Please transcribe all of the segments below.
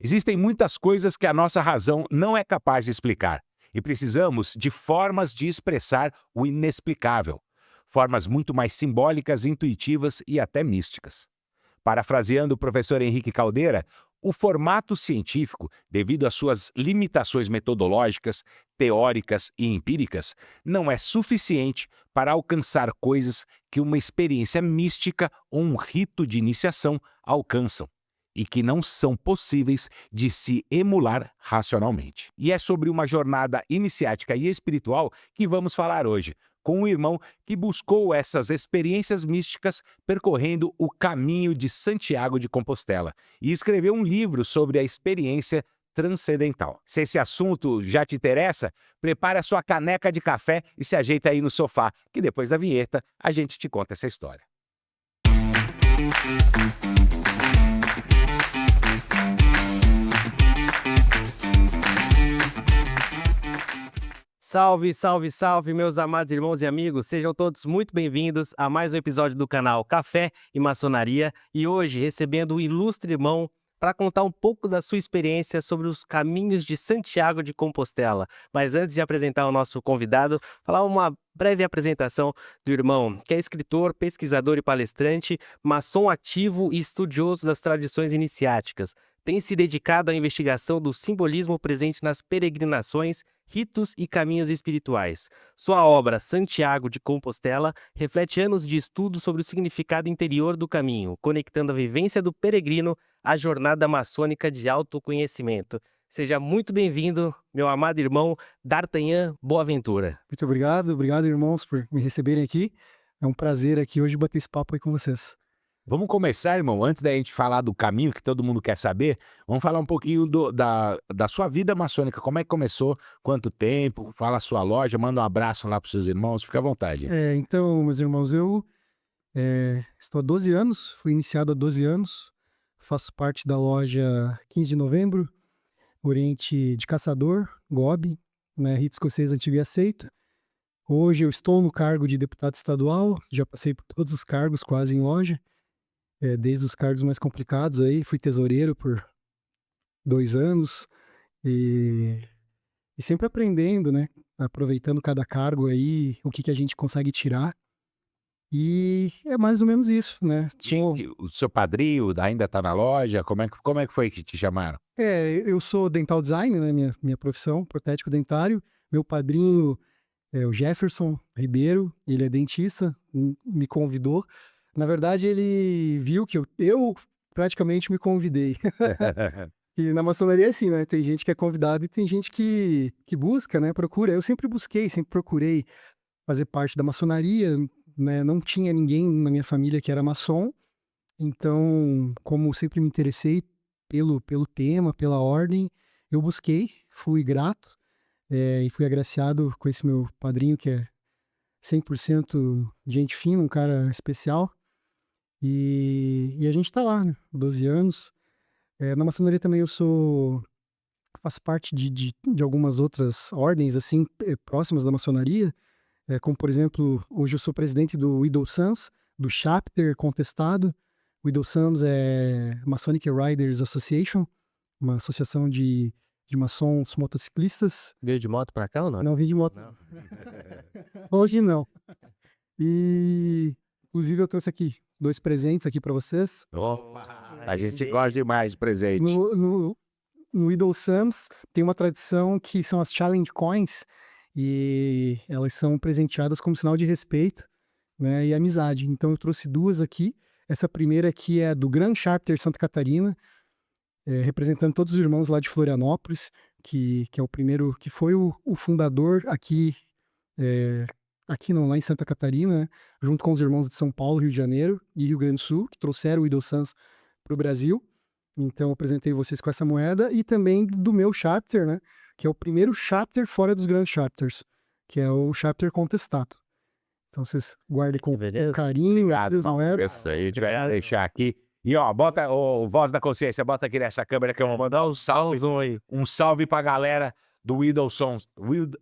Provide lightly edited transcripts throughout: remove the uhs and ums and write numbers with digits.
Existem muitas coisas que a nossa razão não é capaz de explicar, e precisamos de formas de expressar o inexplicável, formas muito mais simbólicas, intuitivas e até místicas. Parafraseando o professor Henrique Caldeira, o formato científico, devido às suas limitações metodológicas, teóricas e empíricas, não é suficiente para alcançar coisas que uma experiência mística ou um rito de iniciação alcançam e que não são possíveis de se emular racionalmente. E é sobre uma jornada iniciática e espiritual que vamos falar hoje, com um irmão que buscou essas experiências místicas percorrendo o caminho de Santiago de Compostela e escreveu um livro sobre a experiência transcendental. Se esse assunto já te interessa, prepare a sua caneca de café e se ajeita aí no sofá, que depois da vinheta a gente te conta essa história. Salve, salve, salve, meus amados irmãos e amigos, sejam todos muito bem-vindos a mais um episódio do canal Café e Maçonaria, e hoje recebendo um ilustre irmão para contar um pouco da sua experiência sobre os caminhos de Santiago de Compostela. Mas antes de apresentar o nosso convidado, falar uma breve apresentação do irmão, que é escritor, pesquisador e palestrante, maçom ativo e estudioso das tradições iniciáticas. Tem se dedicado à investigação do simbolismo presente nas peregrinações, ritos e caminhos espirituais. Sua obra, Santiago de Compostela, reflete anos de estudo sobre o significado interior do caminho, conectando a vivência do peregrino à jornada maçônica de autoconhecimento. Seja muito bem-vindo, meu amado irmão D'Artagnan Boaventura. Muito obrigado irmãos por me receberem aqui. É um prazer aqui hoje bater esse papo aí com vocês. Vamos começar, irmão, antes da gente falar do caminho que todo mundo quer saber, vamos falar um pouquinho da sua vida maçônica, como é que começou, quanto tempo, fala a sua loja, manda um abraço lá para os seus irmãos, fica à vontade. Então, meus irmãos, eu estou há 12 anos, fui iniciado há 12 anos, faço parte da loja 15 de novembro, Oriente de Caçador, GOB, né, Rito Escocês Antigo e Aceito. Hoje eu estou no cargo de deputado estadual, já passei por todos os cargos quase em loja. Desde os cargos mais complicados aí, fui tesoureiro por 2 anos e sempre aprendendo, né? Aproveitando cada cargo aí, o que a gente consegue tirar. E é mais ou menos isso, né? O seu padrinho ainda está na loja? Como é que foi que te chamaram? Eu sou dental design, né? Minha profissão, protético dentário. Meu padrinho é o Jefferson Ribeiro, ele é dentista, me convidou. Na verdade, ele viu que eu praticamente me convidei. E na maçonaria é assim, né? Tem gente que é convidado e tem gente que busca, né? Procura. Eu sempre busquei, sempre procurei fazer parte da maçonaria, né? Não tinha ninguém na minha família que era maçom. Então, como sempre me interessei pelo tema, pela ordem, eu busquei, fui grato e fui agraciado com esse meu padrinho que é 100% gente fina, um cara especial. E a gente tá lá, né? 12 anos. Na maçonaria também faço parte de algumas outras ordens, assim, próximas da maçonaria. Como, por exemplo, hoje eu sou presidente do Widow Sons, do Chapter Contestado. Widow Sons é Masonic Riders Association, uma associação de maçons motociclistas. Veio de moto para cá ou não? Não, vim de moto. Não. Hoje não. E, inclusive, eu trouxe aqui 2 presentes aqui para vocês. Opa, a gente gosta demais de presente. No Widow Sons tem uma tradição que são as Challenge Coins, e elas são presenteadas como sinal de respeito, né, e amizade. Então eu trouxe 2 aqui. Essa primeira aqui é do Grand Chapter Santa Catarina, representando todos os irmãos lá de Florianópolis, que é o primeiro, que foi o fundador aqui, lá em Santa Catarina, né, junto com os irmãos de São Paulo, Rio de Janeiro e Rio Grande do Sul, que trouxeram o Widow Sons para o Brasil. Então eu apresentei vocês com essa moeda, e também do meu chapter, né, que é o primeiro chapter fora dos grandes chapters, que é o chapter contestado. Então vocês guardem com carinho as moedas. Isso aí, a gente vai deixar aqui. E ó, bota o Voz da Consciência, bota aqui nessa câmera que eu vou mandar um salve. Um salve pra galera do Widow Sons.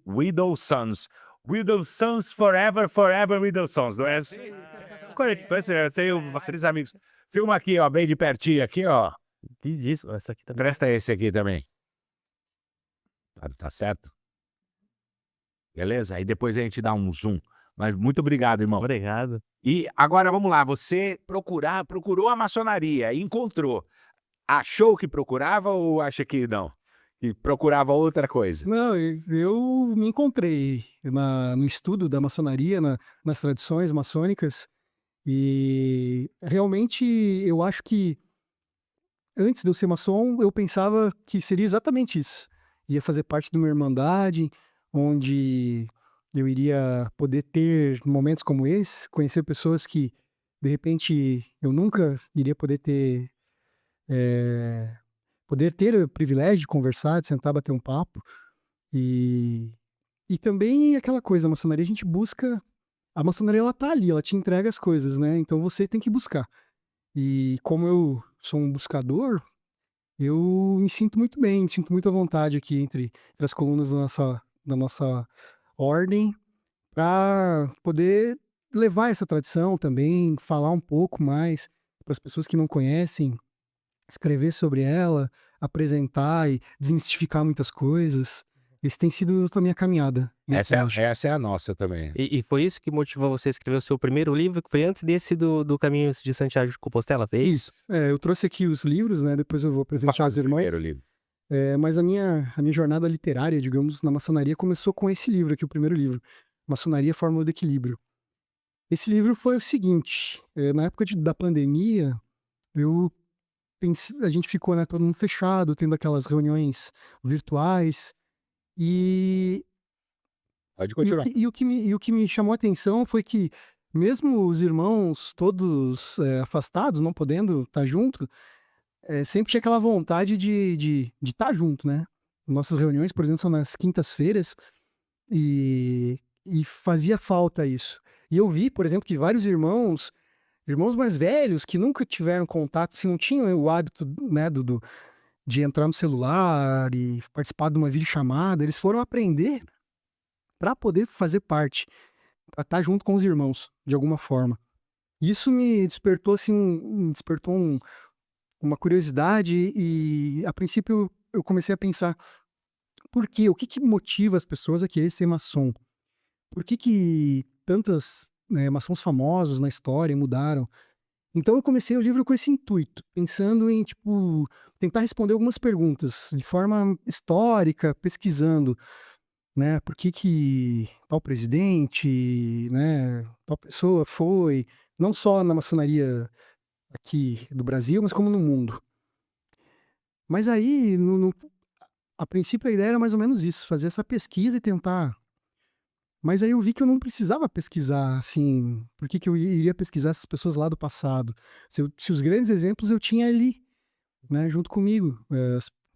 Widow Sons. Widow Sons forever, forever Widow Sons, não é assim? Eu sei, vocês amigos. Filma aqui, ó, bem de pertinho aqui, ó. Que disso? Essa aqui também. Presta esse aqui também. Tá certo? Beleza? Aí depois a gente dá um zoom. Mas muito obrigado, irmão. Obrigado. E agora vamos lá, você procurou a maçonaria, encontrou. Achou o que procurava ou acha que não? Que procurava outra coisa? Não, eu me encontrei no estudo da maçonaria, nas tradições maçônicas, e realmente eu acho que antes de eu ser maçom, eu pensava que seria exatamente isso. Ia fazer parte de uma irmandade, onde eu iria poder ter momentos como esse, conhecer pessoas que, de repente, eu nunca iria poder ter o privilégio de conversar, de sentar, bater um papo. E também aquela coisa, a maçonaria a gente busca. A maçonaria ela tá ali, ela te entrega as coisas, né? Então você tem que buscar. E como eu sou um buscador, eu me sinto muito bem, me sinto muito à vontade aqui entre as colunas da nossa ordem, para poder levar essa tradição também, falar um pouco mais para as pessoas que não conhecem, escrever sobre ela, apresentar e desmistificar muitas coisas. Esse tem sido a minha caminhada. Essa é a nossa também. E foi isso que motivou você a escrever o seu primeiro livro, que foi antes desse do Caminho de Santiago de Compostela, foi isso? Eu trouxe aqui os livros, né? Depois eu vou apresentar os irmãos. Primeiro livro. Mas a minha jornada literária, digamos, na maçonaria começou com esse livro aqui, o primeiro livro. Maçonaria, Fórmula do Equilíbrio. Esse livro foi o seguinte, na época da pandemia, eu pensei, a gente ficou, né, todo mundo fechado, tendo aquelas reuniões virtuais, e Pode E o continuar. que o que me chamou a atenção foi que, mesmo os irmãos todos, afastados, não podendo estar junto, sempre tinha aquela vontade de estar junto, né. Nossas reuniões, por exemplo, são nas quintas-feiras, e fazia falta isso. E eu vi, por exemplo, que vários irmãos mais velhos, que nunca tiveram contato, se não tinham o hábito, né, de entrar no celular e participar de uma videochamada, eles foram aprender para poder fazer parte, para estar junto com os irmãos, de alguma forma. Isso me despertou, assim, uma curiosidade, e a princípio eu comecei a pensar, por quê? O que que motiva as pessoas a querer ser maçom? Por que tantas, maçons famosos na história mudaram? Então eu comecei o livro com esse intuito, pensando em, tipo, tentar responder algumas perguntas de forma histórica, pesquisando, né, por que tal presidente, né, tal pessoa foi, não só na maçonaria aqui do Brasil, mas como no mundo. Mas aí, a princípio a ideia era mais ou menos isso, fazer essa pesquisa e tentar. Mas aí eu vi que eu não precisava pesquisar, assim, por que eu iria pesquisar essas pessoas lá do passado? Se os grandes exemplos eu tinha ali, né, junto comigo,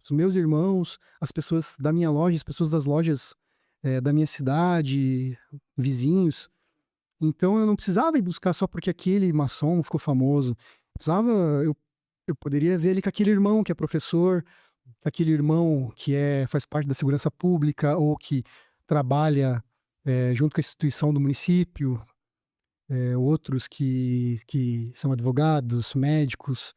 os meus irmãos, as pessoas da minha loja, as pessoas das lojas da minha cidade, vizinhos. Então eu não precisava ir buscar só porque aquele maçom ficou famoso. Precisava, eu poderia ver ele com aquele irmão que é professor, aquele irmão que faz parte da segurança pública ou que trabalha junto com a instituição do município, outros que são advogados, médicos,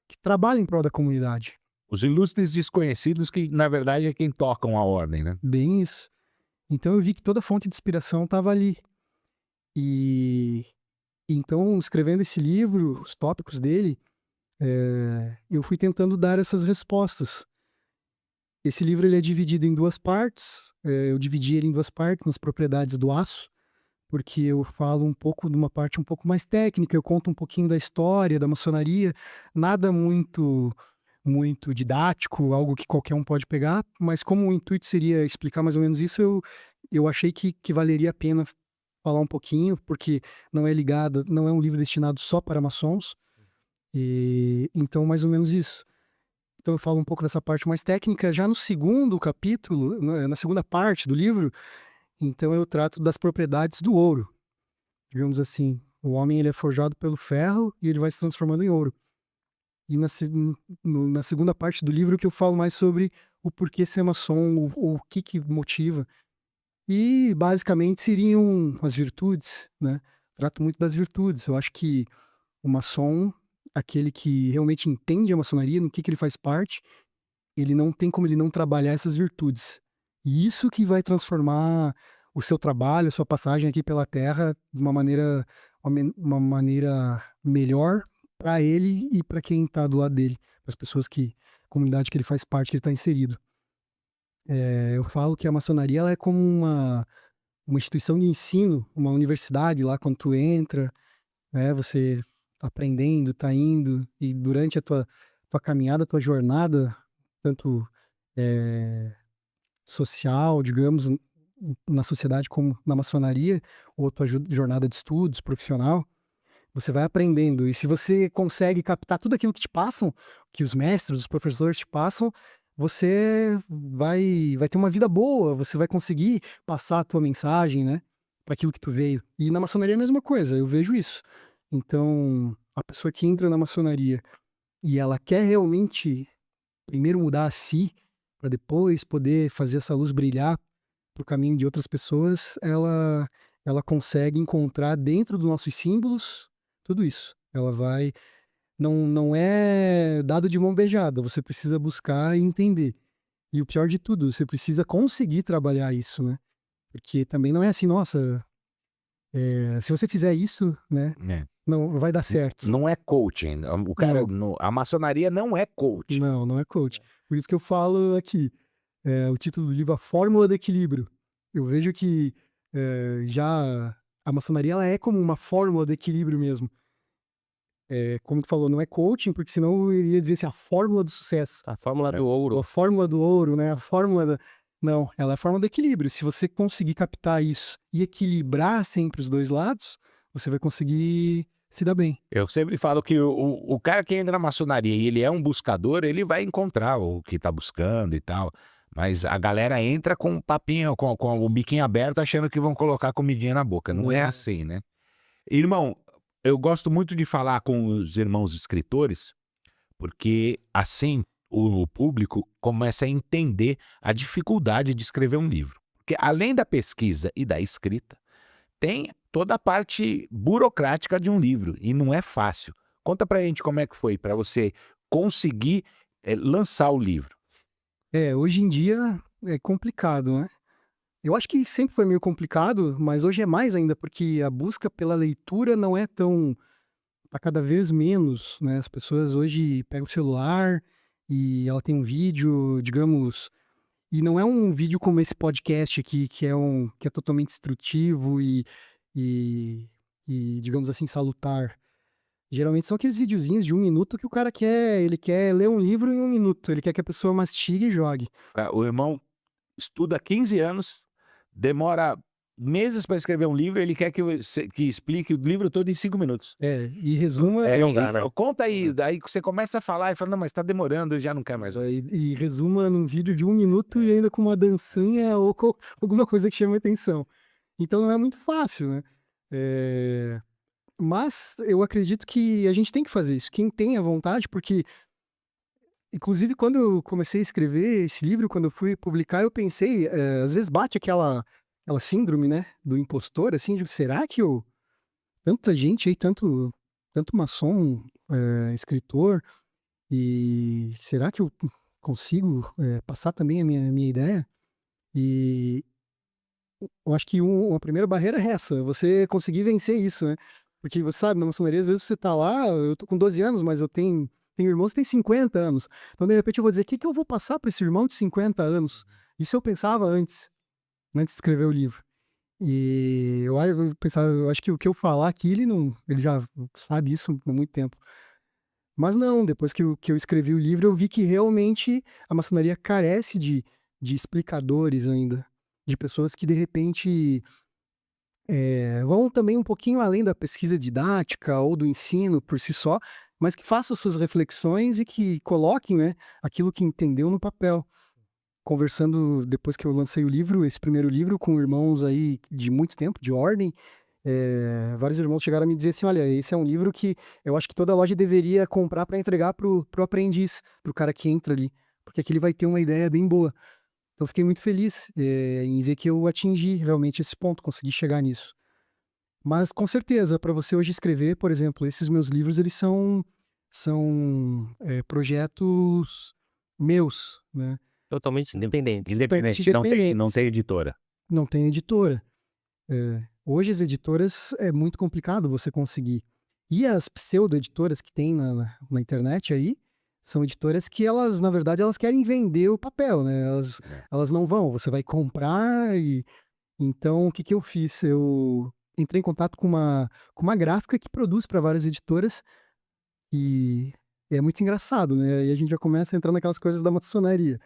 que trabalham em prol da comunidade. Os ilustres desconhecidos que, na verdade, é quem tocam a ordem, né? Bem isso. Então eu vi que toda fonte de inspiração estava ali. E então, escrevendo esse livro, os tópicos dele, eu fui tentando dar essas respostas. Esse livro ele é dividido em duas partes. Eu dividi ele em duas partes, nas propriedades do aço, porque eu falo um pouco de uma parte um pouco mais técnica, eu conto um pouquinho da história, da maçonaria, nada muito didático, algo que qualquer um pode pegar, mas como o intuito seria explicar mais ou menos isso, eu achei que valeria a pena falar um pouquinho, porque não é um livro destinado só para maçons, e então mais ou menos isso. Então eu falo um pouco dessa parte mais técnica. Já no segundo capítulo, na segunda parte do livro, então eu trato das propriedades do ouro. Digamos assim, o homem ele é forjado pelo ferro e ele vai se transformando em ouro. E na segunda parte do livro que eu falo mais sobre o porquê ser maçom, o que motiva. E basicamente seriam as virtudes, né? Trato muito das virtudes. Eu acho que o maçom, aquele que realmente entende a maçonaria, no que ele faz parte, ele não tem como ele não trabalhar essas virtudes. E isso que vai transformar o seu trabalho, a sua passagem aqui pela Terra de uma maneira melhor para ele e para quem está do lado dele, para as pessoas a comunidade que ele faz parte, que ele está inserido. Eu falo que a maçonaria ela é como uma instituição de ensino, uma universidade lá quando tu entra, né, você tá aprendendo, tá indo, e durante a tua caminhada, a tua jornada, tanto social, digamos, na sociedade como na maçonaria, ou a tua jornada de estudos, profissional, você vai aprendendo. E se você consegue captar tudo aquilo que te passam, que os mestres, os professores te passam, você vai ter uma vida boa, você vai conseguir passar a tua mensagem, né, para aquilo que tu veio. E na maçonaria é a mesma coisa, eu vejo isso. Então, a pessoa que entra na maçonaria e ela quer realmente primeiro mudar a si, para depois poder fazer essa luz brilhar para o caminho de outras pessoas, ela consegue encontrar dentro dos nossos símbolos tudo isso. Ela vai. Não é dado de mão beijada, você precisa buscar e entender. E o pior de tudo, você precisa conseguir trabalhar isso, né? Porque também não é assim, nossa, se você fizer isso, né, não vai dar certo. Não é coaching. O cara, Não. a maçonaria não é coach. Não é coach. Por isso que eu falo aqui, o título do livro, A Fórmula do Equilíbrio. Eu vejo que já a maçonaria ela é como uma fórmula do equilíbrio mesmo. Como tu falou, não é coaching, porque senão eu iria dizer assim, a fórmula do sucesso. A fórmula do Ou ouro. a fórmula do ouro, né? A fórmula da... Não, ela é a fórmula do equilíbrio. Se você conseguir captar isso e equilibrar sempre os dois lados, você vai conseguir se dar bem. Eu sempre falo que o cara que entra na maçonaria e ele é um buscador, ele vai encontrar o que tá buscando e tal. Mas a galera entra com um papinho, com o biquinho aberto, achando que vão colocar comidinha na boca. Não é assim, né? Irmão, eu gosto muito de falar com os irmãos escritores, porque assim o público começa a entender a dificuldade de escrever um livro. Porque além da pesquisa e da escrita, tem toda a parte burocrática de um livro, e não é fácil. Conta pra gente como é que foi para você conseguir lançar o livro. Hoje em dia é complicado, né? Eu acho que sempre foi meio complicado, mas hoje é mais ainda, porque a busca pela leitura não é tão... Tá cada vez menos, né? As pessoas hoje pegam o celular e ela tem um vídeo, digamos, e não é um vídeo como esse podcast aqui, que é totalmente instrutivo e, digamos assim, salutar. Geralmente são aqueles videozinhos de 1 minuto que o cara ele quer ler um livro em 1 minuto, ele quer que a pessoa mastigue e jogue. O irmão estuda 15 anos, demora meses para escrever um livro, ele quer que explique o livro todo em 5 minutos. E resuma... Não dá, né? Conta aí, daí você começa a falar e fala, não, mas tá demorando, eu já não quero mais. E resuma num vídeo de 1 minuto e ainda com uma dancinha ou com alguma coisa que chama atenção. Então não é muito fácil, né? Mas eu acredito que a gente tem que fazer isso. Quem tem a vontade, porque, inclusive, quando eu comecei a escrever esse livro, quando eu fui publicar, eu pensei, às vezes bate aquela síndrome, né, do impostor, assim, de será que tanta gente aí, tanto maçom, escritor, e será que eu consigo passar também a minha ideia? E eu acho que uma primeira barreira é essa, você conseguir vencer isso, né? Porque você sabe, na maçonaria, às vezes você tá lá, eu tô com 12 anos, mas eu tenho irmãos que têm 50 anos. Então, de repente, eu vou dizer, o que eu vou passar para esse irmão de 50 anos? Isso eu pensava antes de escrever o livro. E eu pensava, eu acho que o que eu falar aqui, ele já sabe isso há muito tempo. Mas não, depois que eu escrevi o livro, eu vi que realmente a maçonaria carece de explicadores ainda, de pessoas que de repente vão também um pouquinho além da pesquisa didática ou do ensino por si só, mas que façam suas reflexões e que coloquem, né, aquilo que entendeu no papel. Conversando depois que eu lancei o livro, esse primeiro livro, com irmãos aí de muito tempo, de ordem, vários irmãos chegaram a me dizer assim, olha, esse é um livro que eu acho que toda loja deveria comprar para entregar pro aprendiz, pro cara que entra ali, porque aqui ele vai ter uma ideia bem boa. Então eu fiquei muito feliz em ver que eu atingi realmente esse ponto, consegui chegar nisso. Mas com certeza, para você hoje escrever, por exemplo, esses meus livros, eles são são projetos meus, né? Totalmente independentes. Independente, não tem editora. Não tem editora. Hoje as editoras é muito complicado você conseguir. E as pseudo-editoras que tem na internet aí, são editoras que elas, na verdade, elas querem vender o papel, né? Elas não vão, você vai comprar e... Então, o que eu fiz? Eu entrei em contato com uma gráfica que produz para várias editoras e é muito engraçado, né? E a gente já começa a entrar naquelas coisas da maçonaria.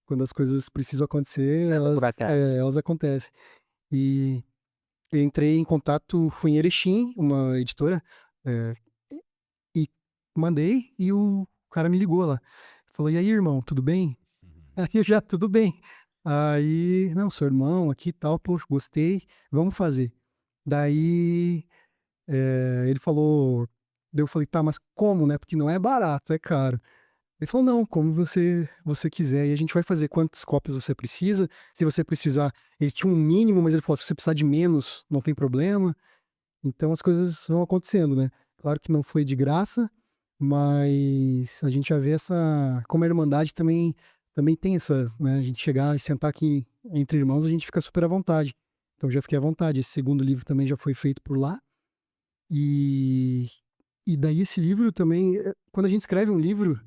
Quando as coisas precisam acontecer, elas acontecem. E eu entrei em contato, fui em Erechim, uma editora, e mandei, e o cara me ligou lá. Falou, e aí, irmão, tudo bem? Aí eu já, tudo bem. Aí, não, seu irmão aqui e tal, poxa, gostei, vamos fazer. Daí, ele falou, daí eu falei, tá, mas como, né? Porque não é barato, é caro. Ele falou, não, como você quiser, e a gente vai fazer quantas cópias você precisa. Se você precisar, ele tinha um mínimo, mas ele falou, se você precisar de menos, não tem problema. Então as coisas vão acontecendo, né? Claro que não foi de graça, mas a gente já vê como a Irmandade também tem essa, né? A gente chegar e sentar aqui entre irmãos, a gente fica super à vontade. Então já fiquei à vontade. Esse segundo livro também já foi feito por lá. E daí esse livro também, quando a gente escreve um livro,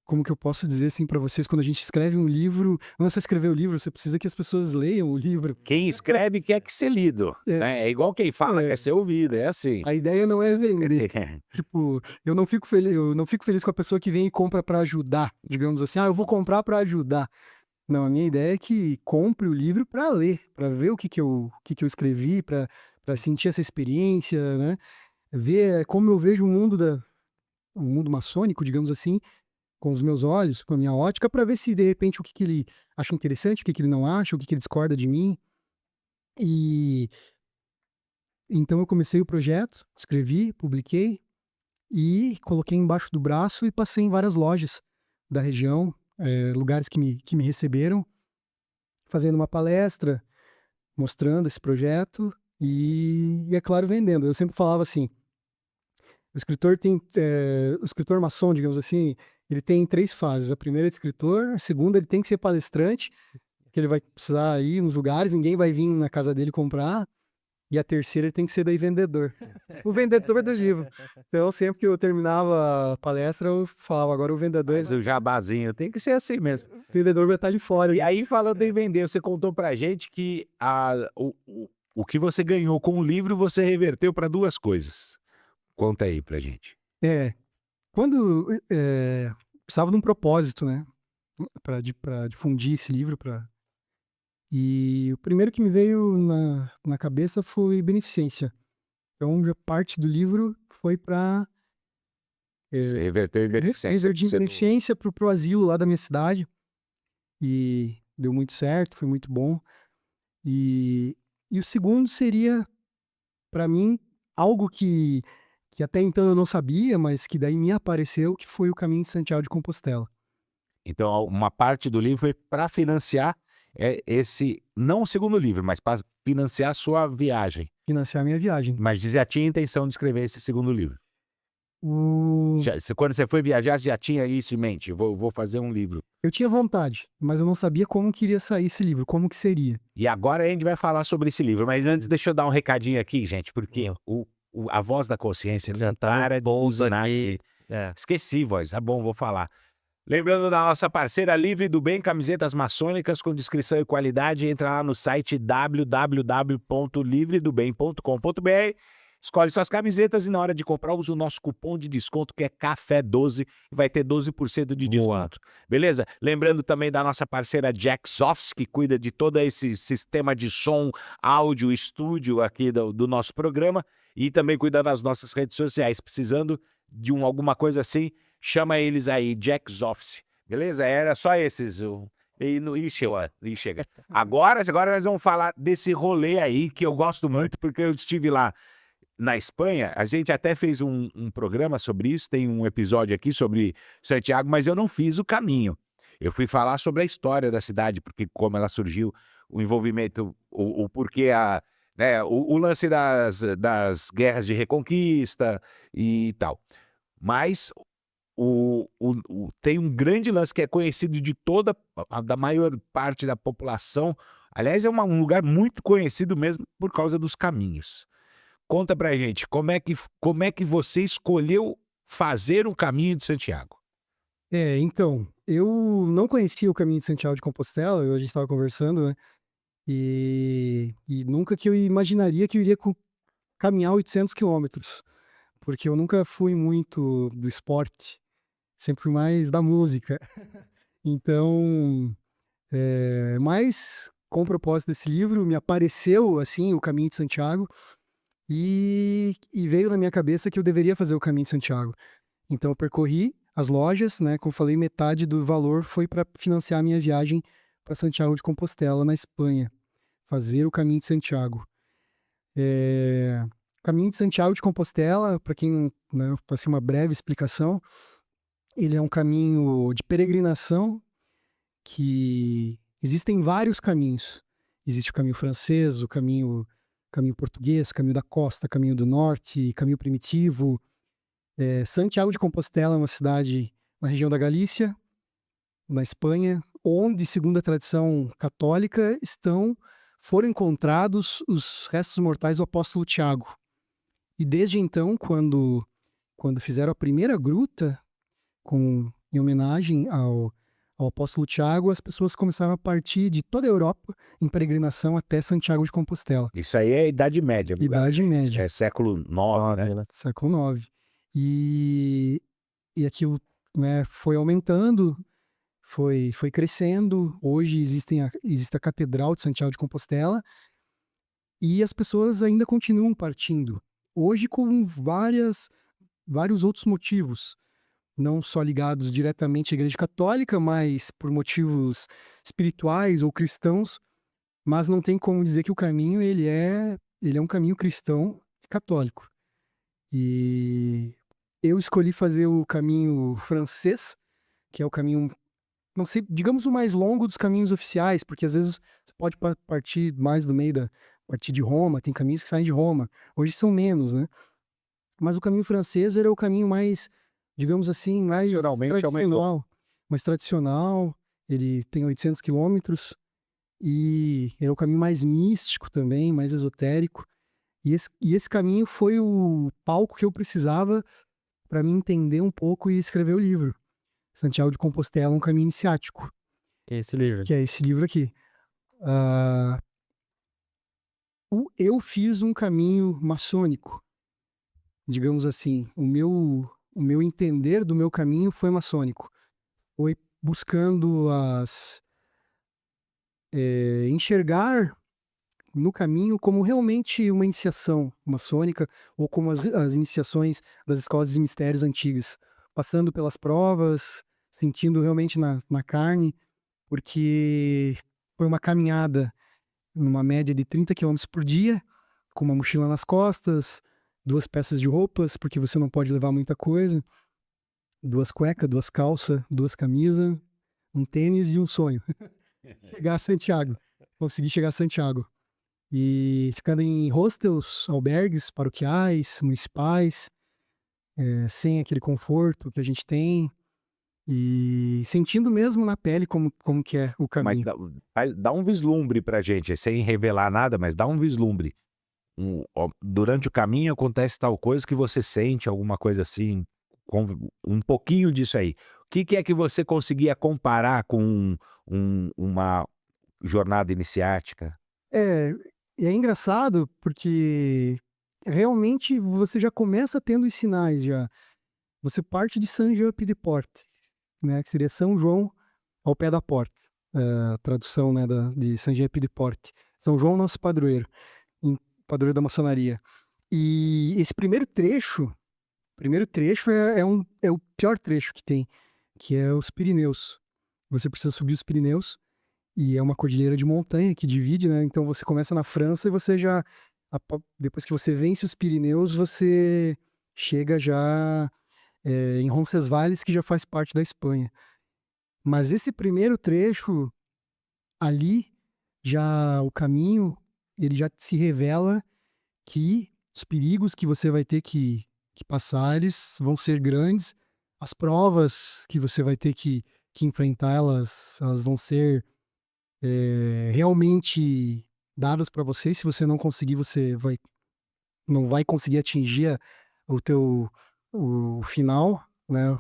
como que eu posso dizer assim para vocês, quando a gente escreve um livro, não é só escrever o livro, você precisa que as pessoas leiam o livro. Quem escreve quer que ser lido, né? É igual quem fala quer ser ouvido, é assim. A ideia não é vender. Tipo, eu não fico feliz com a pessoa que vem e compra para ajudar, digamos assim, eu vou comprar para ajudar. Não, a minha ideia é que compre o livro para ler, para ver o que eu escrevi, para sentir essa experiência, né? Ver como eu vejo o mundo maçônico, digamos assim, com os meus olhos, com a minha ótica, para ver se de repente o que ele acha interessante, o que ele não acha, o que ele discorda de mim. E então eu comecei o projeto, escrevi, publiquei e coloquei embaixo do braço e passei em várias lojas da região, lugares que me receberam, fazendo uma palestra, mostrando esse projeto e, é claro, vendendo. Eu sempre falava assim, o escritor maçom, digamos assim, ele tem 3 fases. A primeira é de escritor, a segunda ele tem que ser palestrante, que ele vai precisar ir nos lugares, ninguém vai vir na casa dele comprar. E a terceira ele tem que ser daí vendedor. O vendedor do livro. Então, sempre que eu terminava a palestra, eu falava, agora o vendedor... Mas o jabazinho tem que ser assim mesmo. O vendedor vai estar de fora. E aí, falando em vender, você contou pra gente que o que você ganhou com o livro, você reverteu para 2 coisas. Conta aí pra gente. Quando precisava de um propósito, né? Para difundir esse livro. E o primeiro que me veio na cabeça foi beneficência. Então, parte do livro foi para... Você reverteu em beneficência. beneficência para o asilo lá da minha cidade. E deu muito certo, foi muito bom. E o segundo seria, para mim, algo que até então eu não sabia, mas que daí me apareceu, que foi o Caminho de Santiago de Compostela. Então, uma parte do livro foi para financiar não o segundo livro, mas para financiar a sua viagem. Financiar a minha viagem. Mas já tinha intenção de escrever esse segundo livro. Quando você foi viajar, já tinha isso em mente? Vou fazer um livro. Eu tinha vontade, mas eu não sabia como queria sair esse livro, como que seria. E agora a gente vai falar sobre esse livro. Mas antes, deixa eu dar um recadinho aqui, gente, porque a voz da consciência já tá aqui. Esqueci, voz. É bom, vou falar. Lembrando da nossa parceira Livre do Bem, camisetas maçônicas com descrição e qualidade. Entra lá no site www.livredobem.com.br. Escolhe suas camisetas e na hora de comprar usa o nosso cupom de desconto que é CAFÉ12 e vai ter 12% de desconto. Beleza? Lembrando também da nossa parceira Jax Office, que cuida de todo esse sistema de som, áudio, estúdio aqui do nosso programa e também cuida das nossas redes sociais. Precisando de alguma coisa assim, chama eles aí, Jax Office. Beleza? Era só esses. Chega. Agora nós vamos falar desse rolê aí que eu gosto muito porque eu estive lá na Espanha. A gente até fez um programa sobre isso, tem um episódio aqui sobre Santiago, mas eu não fiz o caminho. Eu fui falar sobre a história da cidade, porque como ela surgiu, o envolvimento, o porquê, o lance das guerras de reconquista e tal. Mas tem um grande lance que é conhecido de da maior parte da população. Aliás, é um lugar muito conhecido mesmo por causa dos caminhos. Conta pra gente, como é que você escolheu fazer o Caminho de Santiago? Então, eu não conhecia o caminho de Santiago de Compostela, a gente estava conversando, né? E nunca que eu imaginaria que eu iria caminhar 800 quilômetros, porque eu nunca fui muito do esporte, sempre fui mais da música. Então, mas com o propósito desse livro, me apareceu assim o Caminho de Santiago e veio na minha cabeça que eu deveria fazer o Caminho de Santiago. Então eu percorri as lojas, né? Como eu falei, metade do valor foi para financiar a minha viagem para Santiago de Compostela, na Espanha. Fazer o Caminho de Santiago. O Caminho de Santiago de Compostela, para quem, né, para ser uma breve explicação, ele é um caminho de peregrinação que existem vários caminhos. Existe o caminho francês, o caminho português, o caminho da costa, o caminho do norte, caminho primitivo. Santiago de Compostela é uma cidade na região da Galícia, na Espanha, onde, segundo a tradição católica, foram encontrados os restos mortais do apóstolo Tiago. E desde então, quando fizeram a primeira gruta, em homenagem ao apóstolo Tiago, as pessoas começaram a partir de toda a Europa em peregrinação até Santiago de Compostela. Isso aí é Idade Média. Idade Média. É século IX, né? Século IX. E aquilo, né, foi aumentando, foi crescendo. Hoje existe a Catedral de Santiago de Compostela e as pessoas ainda continuam partindo. Hoje com vários outros motivos, não só ligados diretamente à Igreja Católica, mas por motivos espirituais ou cristãos. Mas não tem como dizer que o caminho ele é um caminho cristão e católico. E eu escolhi fazer o caminho francês, que é o caminho, não sei, digamos o mais longo dos caminhos oficiais, porque às vezes você pode partir mais do meio partir de Roma, tem caminhos que saem de Roma. Hoje são menos, né? Mas o caminho francês era o caminho mais, digamos assim, mais tradicional. Mais tradicional, ele tem 800 quilômetros e é o caminho mais místico também, mais esotérico. E esse caminho foi o palco que eu precisava para me entender um pouco e escrever o livro. Santiago de Compostela, um caminho iniciático. Que é esse livro? Que é esse livro aqui. Eu fiz um caminho maçônico, digamos assim. O meu entender do meu caminho foi maçônico. Foi buscando enxergar no caminho como realmente uma iniciação maçônica ou como as iniciações das escolas de mistérios antigas, passando pelas provas, sentindo realmente na carne, porque foi uma caminhada numa média de 30 quilômetros por dia, com uma mochila nas costas, 2 peças de roupas, porque você não pode levar muita coisa, 2 cuecas, 2 calças, 2 camisas, um tênis e um sonho. Chegar a Santiago. Consegui chegar a Santiago. E ficando em hostels, albergues paroquiais, municipais, sem aquele conforto que a gente tem, e sentindo mesmo na pele como que é o Mas caminho. dá um vislumbre pra gente, sem revelar nada, mas dá um vislumbre. Durante o caminho acontece tal coisa que você sente, alguma coisa assim, um pouquinho disso aí. O que é que você conseguia comparar com uma jornada iniciática? E é engraçado porque realmente você já começa tendo os sinais já. Você parte de Saint-Jean-Pied-de-Port, né, que seria São João ao pé da porta. A tradução, né, de Saint-Jean-Pied-de-Port. São João, nosso padroeiro, padroeiro da maçonaria. E esse primeiro trecho é o pior trecho que tem, que é os Pirineus. Você precisa subir os Pirineus, e é uma cordilheira de montanha que divide, né? Então você começa na França e você já, depois que você vence os Pirineus, você chega já em Roncesvalles, que já faz parte da Espanha. Mas esse primeiro trecho, ali, já o caminho, ele já se revela que os perigos que você vai ter que que passar, eles vão ser grandes. As provas que você vai ter que enfrentar, elas vão ser realmente dadas para você. Se você não conseguir, você não vai conseguir atingir o final, né?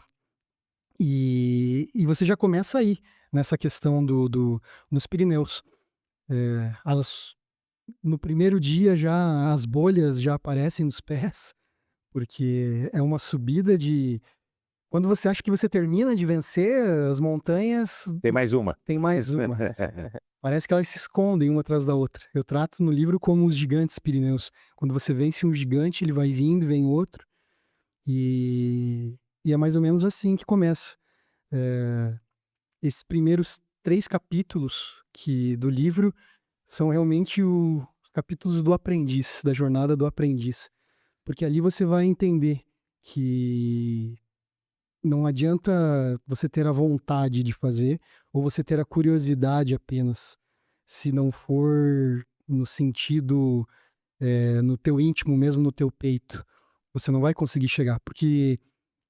E você já começa aí, nessa questão dos Pirineus. No primeiro dia já as bolhas já aparecem nos pés, porque é uma subida de... Quando você acha que você termina de vencer as montanhas, Tem mais uma. tem mais uma. Parece que elas se escondem uma atrás da outra. Eu trato no livro como os gigantes Pirineus. Quando você vence um gigante, ele vai vindo, vem outro. E é mais ou menos assim que começa. Esses primeiros 3 capítulos do livro são realmente os capítulos do aprendiz, da jornada do aprendiz. Porque ali você vai entender que não adianta você ter a vontade de fazer ou você ter a curiosidade apenas, se não for no sentido, no teu íntimo, mesmo no teu peito. Você não vai conseguir chegar, porque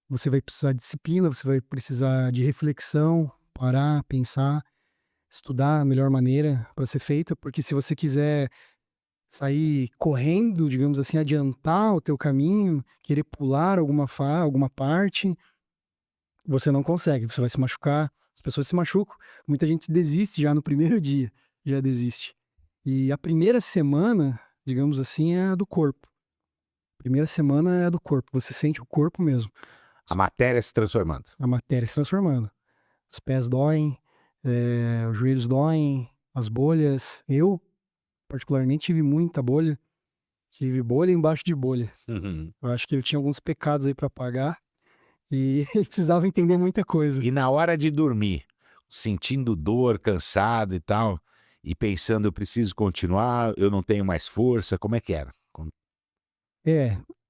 você vai precisar de disciplina, você vai precisar de reflexão, parar, pensar, estudar a melhor maneira para ser feita, porque se você quiser sair correndo, digamos assim, adiantar o teu caminho, querer pular alguma parte, você não consegue, você vai se machucar, as pessoas se machucam, muita gente desiste já no primeiro dia, já desiste. E a primeira semana, digamos assim, é a do corpo. A primeira semana é a do corpo, você sente o corpo mesmo. A matéria se transformando. A matéria se transformando. Os pés doem, os joelhos doem, as bolhas. Eu, particularmente, tive muita bolha. Tive bolha embaixo de bolha. Uhum. Eu acho que eu tinha alguns pecados aí para pagar e precisava entender muita coisa. E na hora de dormir, sentindo dor, cansado e tal, e pensando, eu preciso continuar, eu não tenho mais força, como é que era?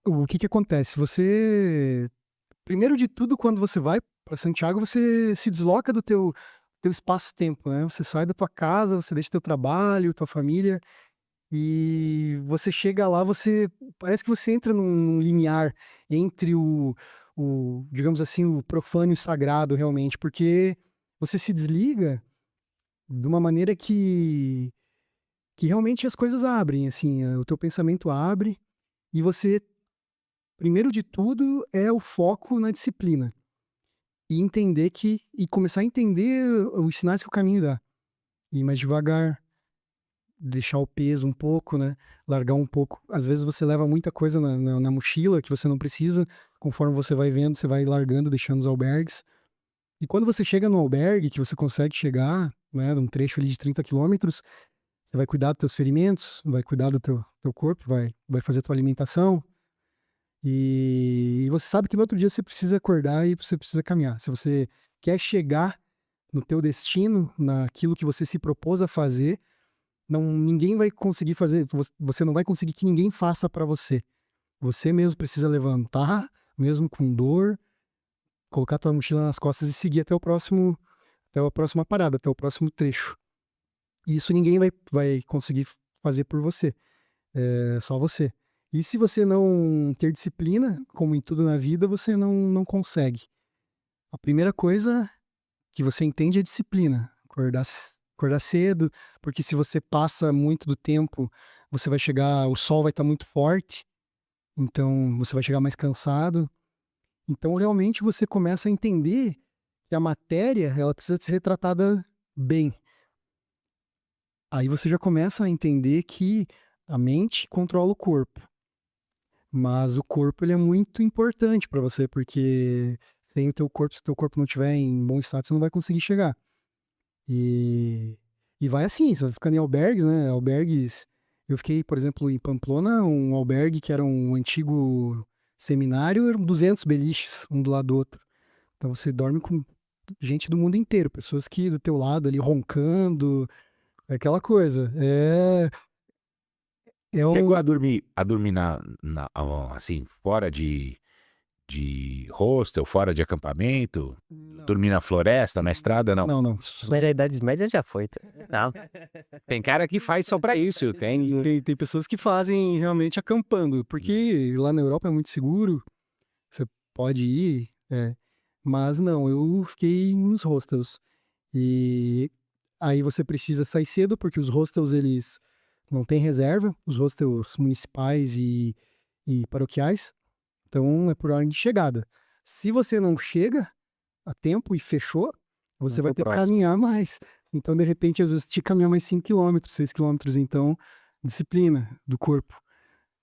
O que acontece? Você, primeiro de tudo, quando você vai para Santiago, você se desloca do teu espaço-tempo, né? Você sai da tua casa, você deixa teu trabalho, tua família, e você chega lá, parece que você entra num limiar entre digamos assim, o profano e o sagrado, realmente, porque você se desliga de uma maneira que realmente as coisas abrem, assim, o teu pensamento abre, e você, primeiro de tudo, é o foco na disciplina. E começar a entender os sinais que o caminho dá. Ir mais devagar, deixar o peso um pouco, né? Largar um pouco. Às vezes você leva muita coisa na mochila que você não precisa. Conforme você vai vendo, você vai largando, deixando os albergues. E quando você chega no albergue, que você consegue chegar, né, num trecho ali de 30 quilômetros, você vai cuidar dos teus ferimentos, vai cuidar do teu corpo, vai fazer a tua alimentação. E você sabe que no outro dia você precisa acordar e você precisa caminhar. Se você quer chegar no teu destino, naquilo que você se propôs a fazer, ninguém vai conseguir fazer, você não vai conseguir que ninguém faça para você. Você mesmo precisa levantar, mesmo com dor, colocar tua mochila nas costas e seguir até a próxima parada, até o próximo trecho. E isso ninguém vai conseguir fazer por você, só você. E se você não ter disciplina, como em tudo na vida, você não consegue. A primeira coisa que você entende é disciplina. Acordar cedo, porque se você passa muito do tempo, você vai chegar, o sol vai estar muito forte, então você vai chegar mais cansado. Então realmente você começa a entender que a matéria, ela precisa ser tratada bem. Aí você já começa a entender que a mente controla o corpo. Mas o corpo, ele é muito importante para você, porque sem o teu corpo, se o teu corpo não estiver em bom estado, você não vai conseguir chegar. E vai assim, você vai ficando em albergues, né? Albergues. Eu fiquei, por exemplo, em Pamplona, um albergue que era um antigo seminário, eram 200 beliches, um do lado do outro. Então você dorme com gente do mundo inteiro, pessoas que do teu lado ali roncando, aquela coisa. Chegou a dormir assim, fora de hostel, fora de acampamento? Não. Dormir na floresta, na estrada, não? Não. Mas a Idade Média já foi. Não. Tem cara que faz só pra isso, Tem pessoas que fazem realmente acampando, porque lá na Europa é muito seguro, pode ir, mas não, eu fiquei nos hostels. E aí você precisa sair cedo, porque os hostels, eles não têm reserva, os hostels municipais e paroquiais, então é por ordem de chegada. Se você não chega a tempo e fechou, você vai pro ter que próximo. caminhar mais. Então, de repente, às vezes, te caminhar mais 5 quilômetros, 6 quilômetros. Então, disciplina do corpo,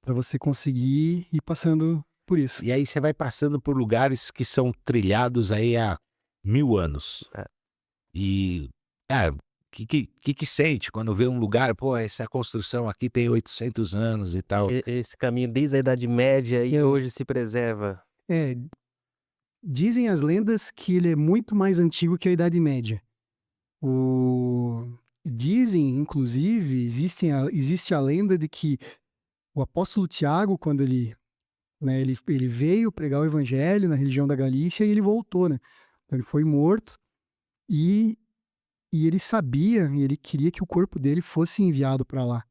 para você conseguir ir passando por isso. E aí você vai passando por lugares que são trilhados aí há 1000 anos. É. E, que sente quando vê um lugar, pô, essa construção aqui tem 800 anos e tal. Esse caminho desde a Idade Média e hoje se preserva. É, dizem as lendas que ele é muito mais antigo que a Idade Média. Dizem, inclusive, existe a lenda de que o apóstolo Tiago, quando ele veio pregar o evangelho na região da Galícia e ele voltou, né? Então, ele foi morto e ele sabia, e ele queria que o corpo dele fosse enviado para lá.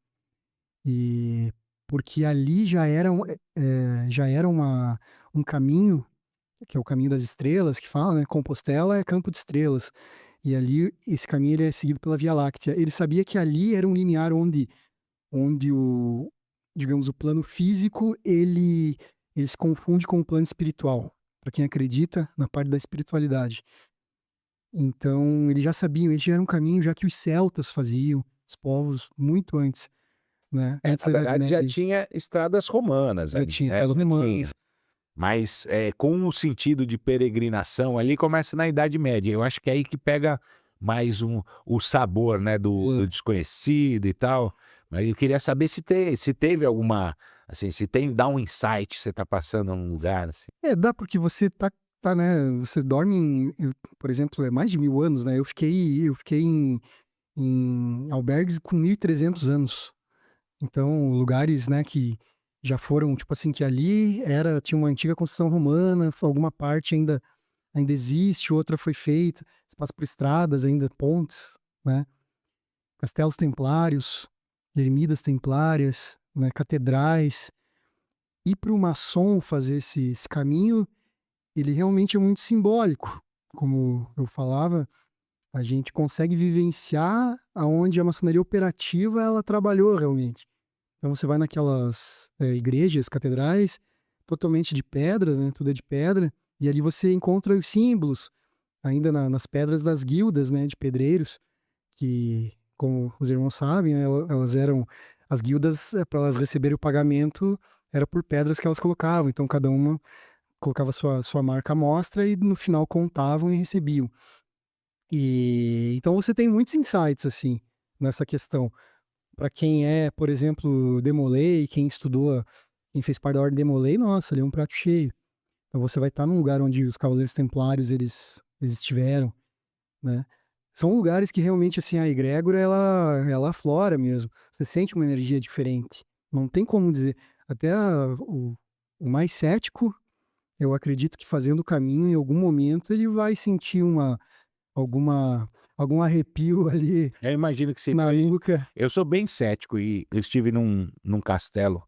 E porque ali já era um caminho, que é o caminho das estrelas, que fala, né? Compostela é campo de estrelas. E ali, esse caminho ele é seguido pela Via Láctea. Ele sabia que ali era um limiar onde digamos, o plano físico, ele se confunde com o plano espiritual, para quem acredita na parte da espiritualidade. Então, eles já sabiam, esse já era um caminho já que os celtas faziam, os povos, muito antes, né? Antes Na da Idade verdade, já Média. tinha estradas romanas Já ali, tinha né? estradas romanas. Mas com o sentido de peregrinação ali começa na Idade Média. Eu acho que é aí que pega mais o sabor, né, do desconhecido e tal. Mas eu queria saber se teve alguma, assim, dá um insight, você tá passando num lugar, assim. Dá porque você né? Você dorme por exemplo, é mais de 1000 anos, né? Eu fiquei em albergues com 1300 anos. Então, lugares, né, que já foram, tipo assim, que ali tinha uma antiga construção romana, alguma parte ainda existe, outra foi feita, você passa por estradas ainda, pontes, né? Castelos templários, ermidas templárias, né, catedrais. E para o maçom fazer esse caminho, ele realmente é muito simbólico. Como eu falava, a gente consegue vivenciar aonde a maçonaria operativa ela trabalhou realmente. Então você vai naquelas igrejas, catedrais, totalmente de pedras, né? Tudo é de pedra. E ali você encontra os símbolos, ainda nas pedras das guildas, né? De pedreiros, que, como os irmãos sabem, né, elas eram... As guildas, para elas receberem o pagamento, era por pedras que elas colocavam. Então cada uma colocava sua marca à mostra e no final contavam e recebiam. E então você tem muitos insights, assim, nessa questão. Para quem por exemplo, Demolay, quem estudou, quem fez parte da Ordem Demolay, nossa, ali é um prato cheio. Então você vai estar num lugar onde os Cavaleiros Templários, eles estiveram, né? São lugares que realmente, assim, a egrégora, ela aflora mesmo. Você sente uma energia diferente. Não tem como dizer. Até o mais cético, eu acredito que fazendo o caminho, em algum momento, ele vai sentir algum arrepio ali Eu imagino que sim. na nuca. Eu sou bem cético e eu estive num castelo,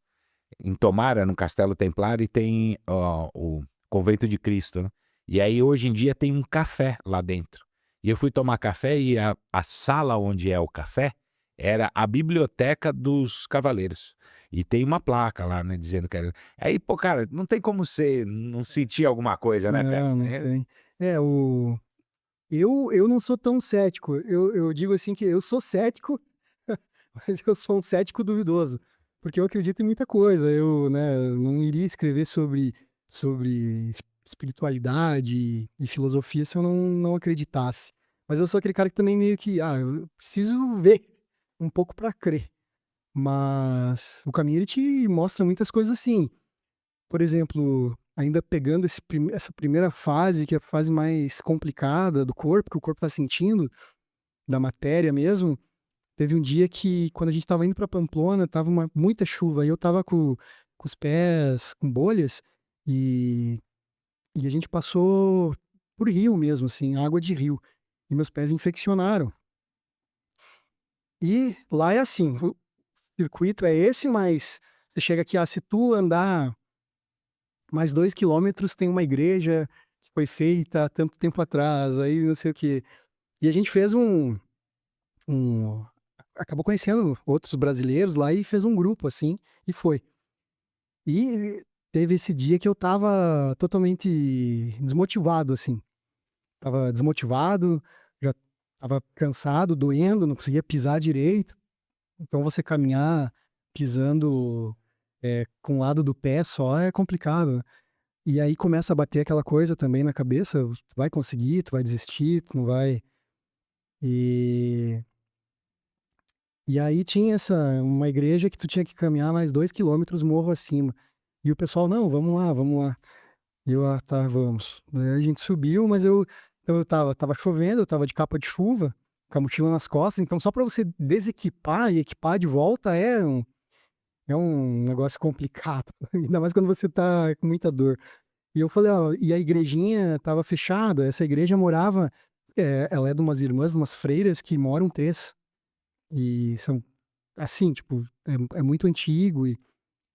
em Tomara, num castelo templário, e tem o Convento de Cristo, né? E aí hoje em dia tem um café lá dentro. E eu fui tomar café e a sala onde é o café era a biblioteca dos cavaleiros. E tem uma placa lá, né, dizendo que era... Aí, pô, cara, não tem como você não sentir alguma coisa, né, cara? Não tem. Eu não sou tão cético. Eu digo assim que eu sou cético, mas eu sou um cético duvidoso. Porque eu acredito em muita coisa. Eu, né, não iria escrever sobre espiritualidade e filosofia se eu não acreditasse. Mas eu sou aquele cara que também meio que, eu preciso ver um pouco para crer. Mas o caminho ele te mostra muitas coisas assim. Por exemplo, ainda pegando essa primeira fase, que é a fase mais complicada do corpo, que o corpo está sentindo, da matéria mesmo. Teve um dia que, quando a gente estava indo para Pamplona, tava muita chuva, e eu tava com os pés com bolhas, e a gente passou por rio mesmo, assim, água de rio, e meus pés infeccionaram. E lá é assim, o circuito é esse, mas você chega aqui, se tu andar mais 2 quilômetros tem uma igreja que foi feita há tanto tempo atrás, aí não sei o quê. E a gente fez acabou conhecendo outros brasileiros lá e fez um grupo, assim, e foi. E teve esse dia que eu tava totalmente desmotivado, assim. Tava desmotivado, já tava cansado, doendo, não conseguia pisar direito. Então você caminhar pisando com o lado do pé só é complicado, né? E aí começa a bater aquela coisa também na cabeça, tu vai conseguir, tu vai desistir, tu não vai. E, e aí tinha uma igreja que tu tinha que caminhar mais 2 quilômetros morro acima. E o pessoal, não, vamos lá, vamos lá. E eu, tá, vamos. Aí a gente subiu, mas então eu tava chovendo, eu tava de capa de chuva, com a mochila nas costas, então só para você desequipar e equipar de volta é um negócio complicado, ainda mais quando você tá com muita dor. E eu falei, ó, e a igrejinha tava fechada, essa igreja morava, ela é de umas irmãs, umas freiras que moram 3. E são, assim, tipo, é muito antigo e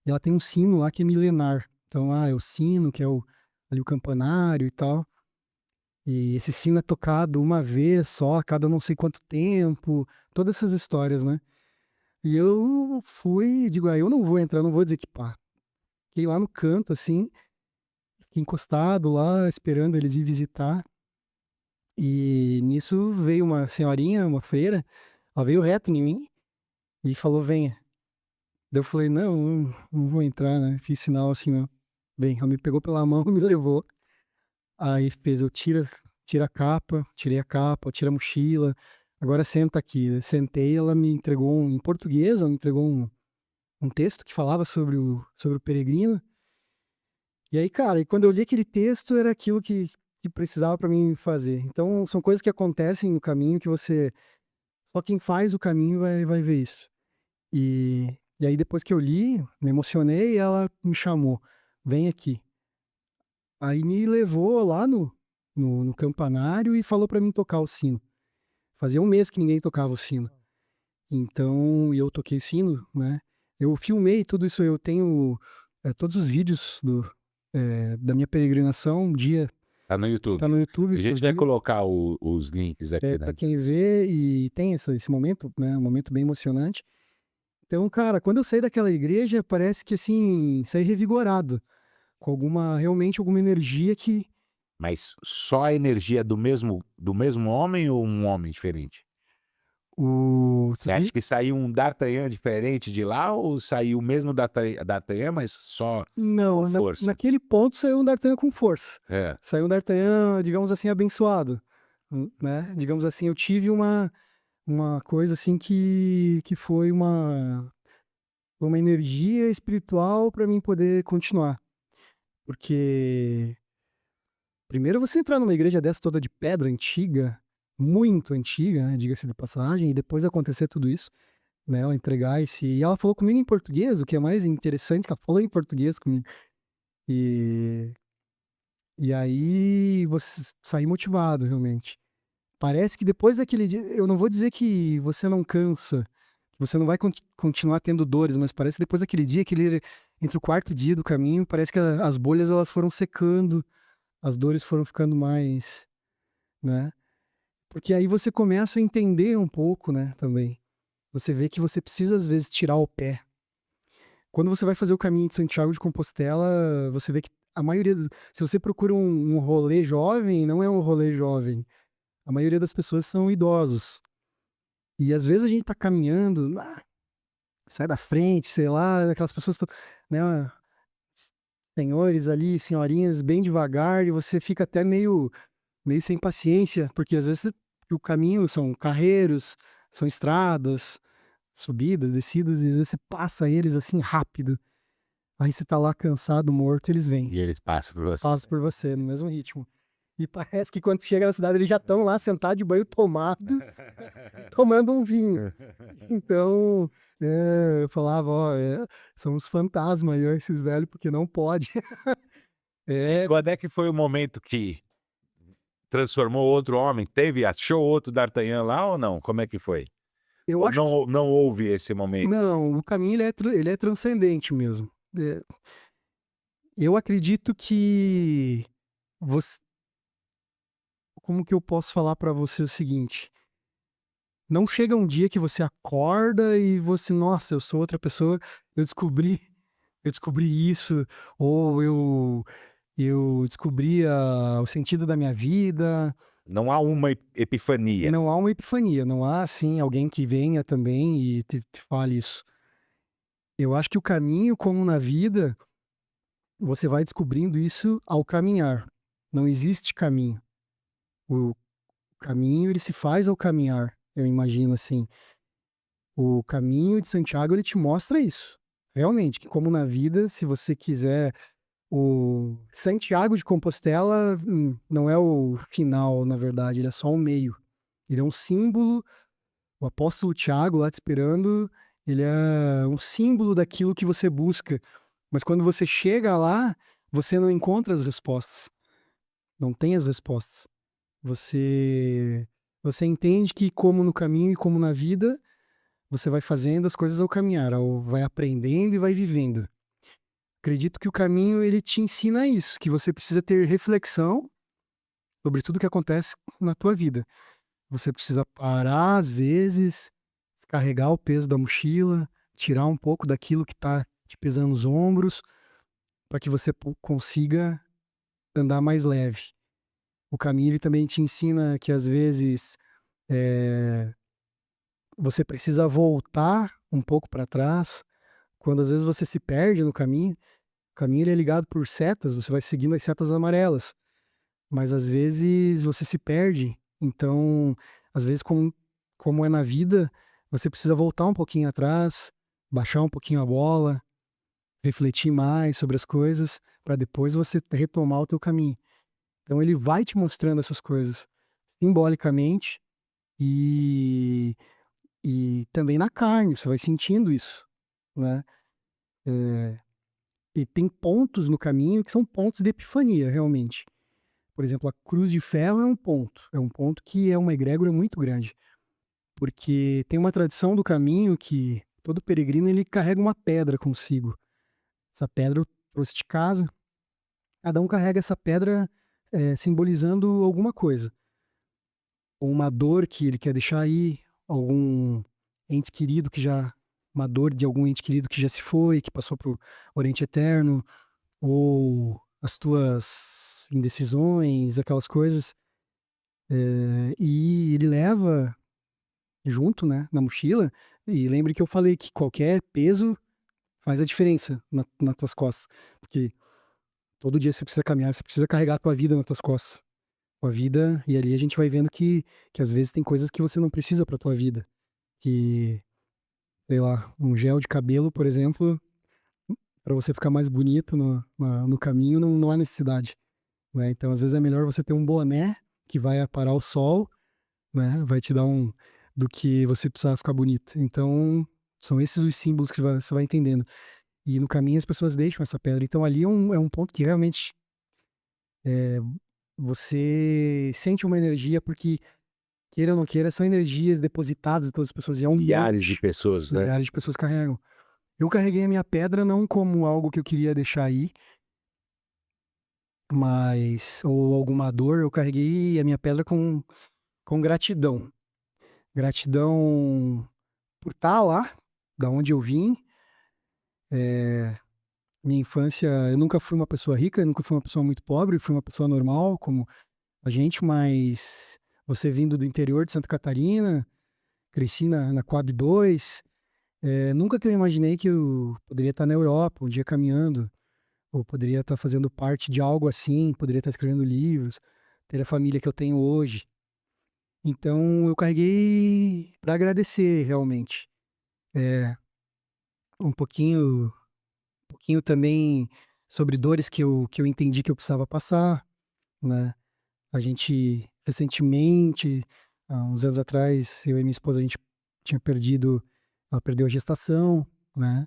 ela tem um sino lá que é milenar. Então, é o sino, que é ali o campanário e tal. E esse sino é tocado uma vez só, a cada não sei quanto tempo, todas essas histórias, né? E eu fui, digo, eu não vou entrar, não vou desequipar. Fiquei lá no canto, assim, fiquei encostado lá, esperando eles ir visitar. E nisso veio uma senhorinha, uma freira, ela veio reto em mim e falou, venha. Daí eu falei, não vou entrar, né? Fiz sinal assim, não. Bem, ela me pegou pela mão e me levou. Aí fez, tira a capa, tirei a capa, tira a mochila, agora senta aqui. Eu sentei, ela me entregou, em português, ela me entregou um texto que falava sobre o peregrino. E aí, cara, e quando eu li aquele texto, era aquilo que precisava para mim fazer. Então, são coisas que acontecem no caminho que só quem faz o caminho vai ver isso. E aí, depois que eu li, me emocionei e ela me chamou, vem aqui. Aí me levou lá no campanário e falou para mim tocar o sino. Fazia um mês que ninguém tocava o sino. Então, eu toquei o sino, né? Eu filmei tudo isso, eu tenho todos os vídeos da minha peregrinação, um dia Tá no YouTube. tá no YouTube. A gente vai inclusive, colocar os links aqui na para quem descrição. vê e tem esse momento, né? Um momento bem emocionante. Então, cara, quando eu saí daquela igreja, parece que assim, saí revigorado, com realmente alguma energia que Mas só a energia do mesmo homem ou um homem diferente? Você acha que saiu um D'Artagnan diferente de lá ou saiu o mesmo D'Artagnan, mas só Não, com força? naquele ponto saiu um D'Artagnan com força. É. Saiu um D'Artagnan, digamos assim, abençoado, né? Digamos assim, eu tive uma coisa assim que foi uma energia espiritual para mim poder continuar. Porque primeiro você entrar numa igreja dessa toda de pedra antiga, muito antiga, né, diga-se de passagem, e depois acontecer tudo isso, né, ela entregar e ela falou comigo em português, o que é mais interessante, que ela falou em português comigo. E e aí você sair motivado, realmente. Parece que depois daquele dia, eu não vou dizer que você não cansa, que você não vai continuar tendo dores, mas parece que depois daquele dia, entre o 4º dia do caminho, parece que as bolhas elas foram secando, as dores foram ficando mais, né? Porque aí você começa a entender um pouco, né, também. Você vê que você precisa às vezes tirar o pé. Quando você vai fazer o caminho de Santiago de Compostela, você vê que a maioria, se você procura um rolê jovem, não é um rolê jovem. A maioria das pessoas são idosos. E às vezes a gente tá caminhando, sai da frente, sei lá, aquelas pessoas, né, senhores ali, senhorinhas, bem devagar, e você fica até meio sem paciência, porque às vezes o caminho são carreiros, são estradas, subidas, descidas, e às vezes você passa eles assim rápido. Aí você tá lá cansado, morto, eles vêm. E eles passam por você. Passam por você no mesmo ritmo. E parece que quando chega na cidade eles já estão lá sentados de banho tomado, tomando um vinho. Então, eu falava, ó, são os fantasmas aí, ó, esses velhos, porque não pode. Quando é que foi o momento que transformou outro homem? Achou outro D'Artagnan lá ou não? Como é que foi? Eu Ou acho que não houve esse momento? não, o caminho ele é transcendente mesmo. Eu acredito que você como que eu posso falar pra você o seguinte, não chega um dia que você acorda e você: "Nossa, eu sou outra pessoa, eu descobri eu descobri isso", ou eu descobri o sentido da minha vida. Não há uma epifania. Não há uma epifania, não há, assim, alguém que venha também e te fale isso. Eu acho que o caminho, como na vida, você vai descobrindo isso ao caminhar. Não existe caminho. O caminho, ele se faz ao caminhar, eu imagino assim. O caminho de Santiago, ele te mostra isso. Realmente, que como na vida, se você quiser o Santiago de Compostela, não é o final, na verdade, ele é só um meio. Ele é um símbolo. O apóstolo Tiago, lá te esperando, ele é um símbolo daquilo que você busca. Mas quando você chega lá, você não encontra as respostas. Não tem as respostas. Você entende que, como no caminho e como na vida, você vai fazendo as coisas ao caminhar, vai aprendendo e vai vivendo. Acredito que o caminho, ele te ensina isso, que você precisa ter reflexão sobre tudo que acontece na tua vida. Você precisa parar, às vezes, descarregar o peso da mochila, tirar um pouco daquilo que está te pesando nos ombros, para que você consiga andar mais leve. O caminho, ele também te ensina que, às vezes, você precisa voltar um pouco para trás, quando às vezes você se perde no caminho. O caminho, ele é ligado por setas, você vai seguindo as setas amarelas, mas às vezes você se perde. Então, às vezes, como é na vida, você precisa voltar um pouquinho atrás, baixar um pouquinho a bola, refletir mais sobre as coisas, para depois você retomar o teu caminho. Então ele vai te mostrando essas coisas simbolicamente e, e também na carne, você vai sentindo isso, né? E tem pontos no caminho que são pontos de epifania, realmente. Por exemplo, a cruz de ferro é um ponto que é uma egrégora muito grande, porque tem uma tradição do caminho que todo peregrino, ele carrega uma pedra consigo. Essa pedra eu trouxe de casa, cada um carrega essa pedra simbolizando alguma coisa. Ou uma dor que ele quer deixar aí, algum ente querido que já uma dor de algum ente querido que já se foi, que passou pro Oriente Eterno, ou as tuas indecisões, aquelas coisas. E ele leva junto, né, na mochila. E lembre que eu falei que qualquer peso faz a diferença nas tuas costas. Porque todo dia você precisa caminhar, você precisa carregar a tua vida nas tuas costas. Tua vida, e ali a gente vai vendo que às vezes tem coisas que você não precisa pra tua vida. Que, sei lá, um gel de cabelo, por exemplo, pra você ficar mais bonito no caminho, não há necessidade, né? Então, às vezes é melhor você ter um boné que vai aparar o sol, né? Vai te dar do que você precisar ficar bonito. Então, são esses os símbolos que você vai entendendo. E no caminho as pessoas deixam essa pedra. Então, ali é um ponto que realmente você sente uma energia, porque, queira ou não queira, são energias depositadas em todas as pessoas. E é um Milhares de monte, pessoas, né? milhares de pessoas carregam. Eu carreguei a minha pedra não como algo que eu queria deixar aí, mas, ou alguma dor, eu carreguei a minha pedra com gratidão. Gratidão por estar lá, da onde eu vim. Minha infância, eu nunca fui uma pessoa rica, eu nunca fui uma pessoa muito pobre, fui uma pessoa normal, como a gente, mas você vindo do interior de Santa Catarina, cresci na Coab 2, nunca que eu imaginei que eu poderia estar na Europa, um dia caminhando, ou poderia estar fazendo parte de algo assim, poderia estar escrevendo livros, ter a família que eu tenho hoje. Então eu carreguei para agradecer realmente. Um pouquinho também sobre dores que eu entendi que eu precisava passar, né? A gente, recentemente, há uns anos atrás, eu e minha esposa, a gente tinha ela perdeu a gestação, né?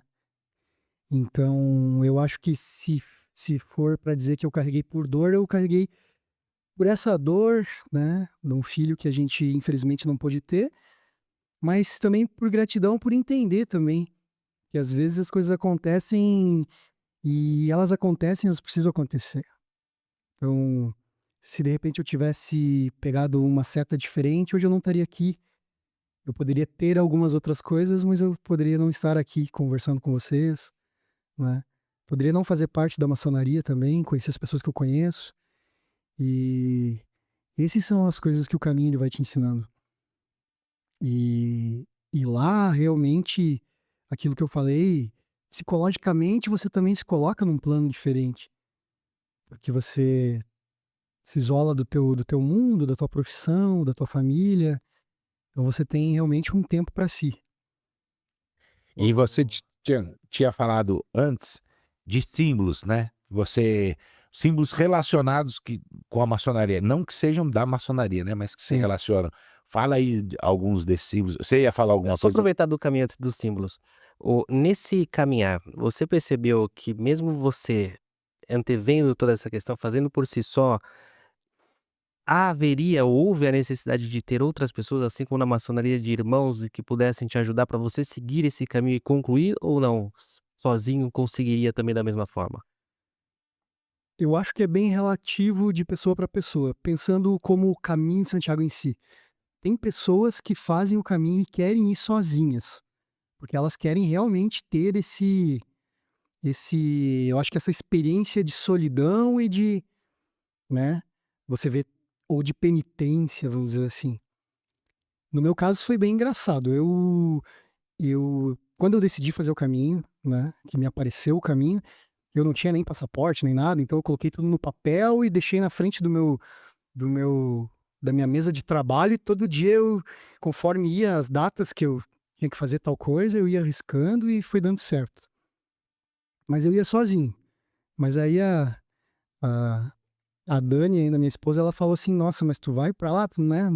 Então, eu acho que se for para dizer que eu carreguei por dor, eu carreguei por essa dor, né? De um filho que a gente, infelizmente, não pôde ter, mas também por gratidão, por entender também que às vezes as coisas acontecem E elas acontecem, elas precisam acontecer. Então, se de repente eu tivesse pegado uma seta diferente, hoje eu não estaria aqui. Eu poderia ter algumas outras coisas, mas eu poderia não estar aqui conversando com vocês, né? Poderia não fazer parte da maçonaria também, conhecer as pessoas que eu conheço. E essas são as coisas que o caminho ele vai te ensinando. E lá, realmente, aquilo que eu falei, psicologicamente você também se coloca num plano diferente. Porque você se isola do teu mundo, da tua profissão, da tua família. Então você tem realmente um tempo para si. E você tinha falado antes de símbolos, né? Símbolos relacionados com a maçonaria, não que sejam da maçonaria, né? Mas que se Sim. relacionam. Fala aí de alguns desses símbolos. Você ia falar alguma Só coisa? aproveitar do caminho antes dos símbolos. Nesse caminhar, você percebeu que mesmo você antevendo toda essa questão, fazendo por si só, houve a necessidade de ter outras pessoas, assim como na maçonaria, de irmãos e que pudessem te ajudar para você seguir esse caminho e concluir, ou não? Sozinho conseguiria também da mesma forma? Eu acho que é bem relativo de pessoa para pessoa, pensando como o caminho de Santiago em si. Tem pessoas que fazem o caminho e querem ir sozinhas, porque elas querem realmente ter eu acho que essa experiência de solidão e de, né, você vê, ou de penitência, vamos dizer assim. No meu caso foi bem engraçado. Quando eu decidi fazer o caminho, né, que me apareceu o caminho, eu não tinha nem passaporte nem nada, então eu coloquei tudo no papel e deixei na frente do meu da minha mesa de trabalho, e todo dia conforme ia as datas que eu tinha que fazer tal coisa, eu ia arriscando e foi dando certo. Mas eu ia sozinho. Mas aí a a Dani, ainda minha esposa, ela falou assim: "Nossa, mas tu vai pra lá, tu, né?"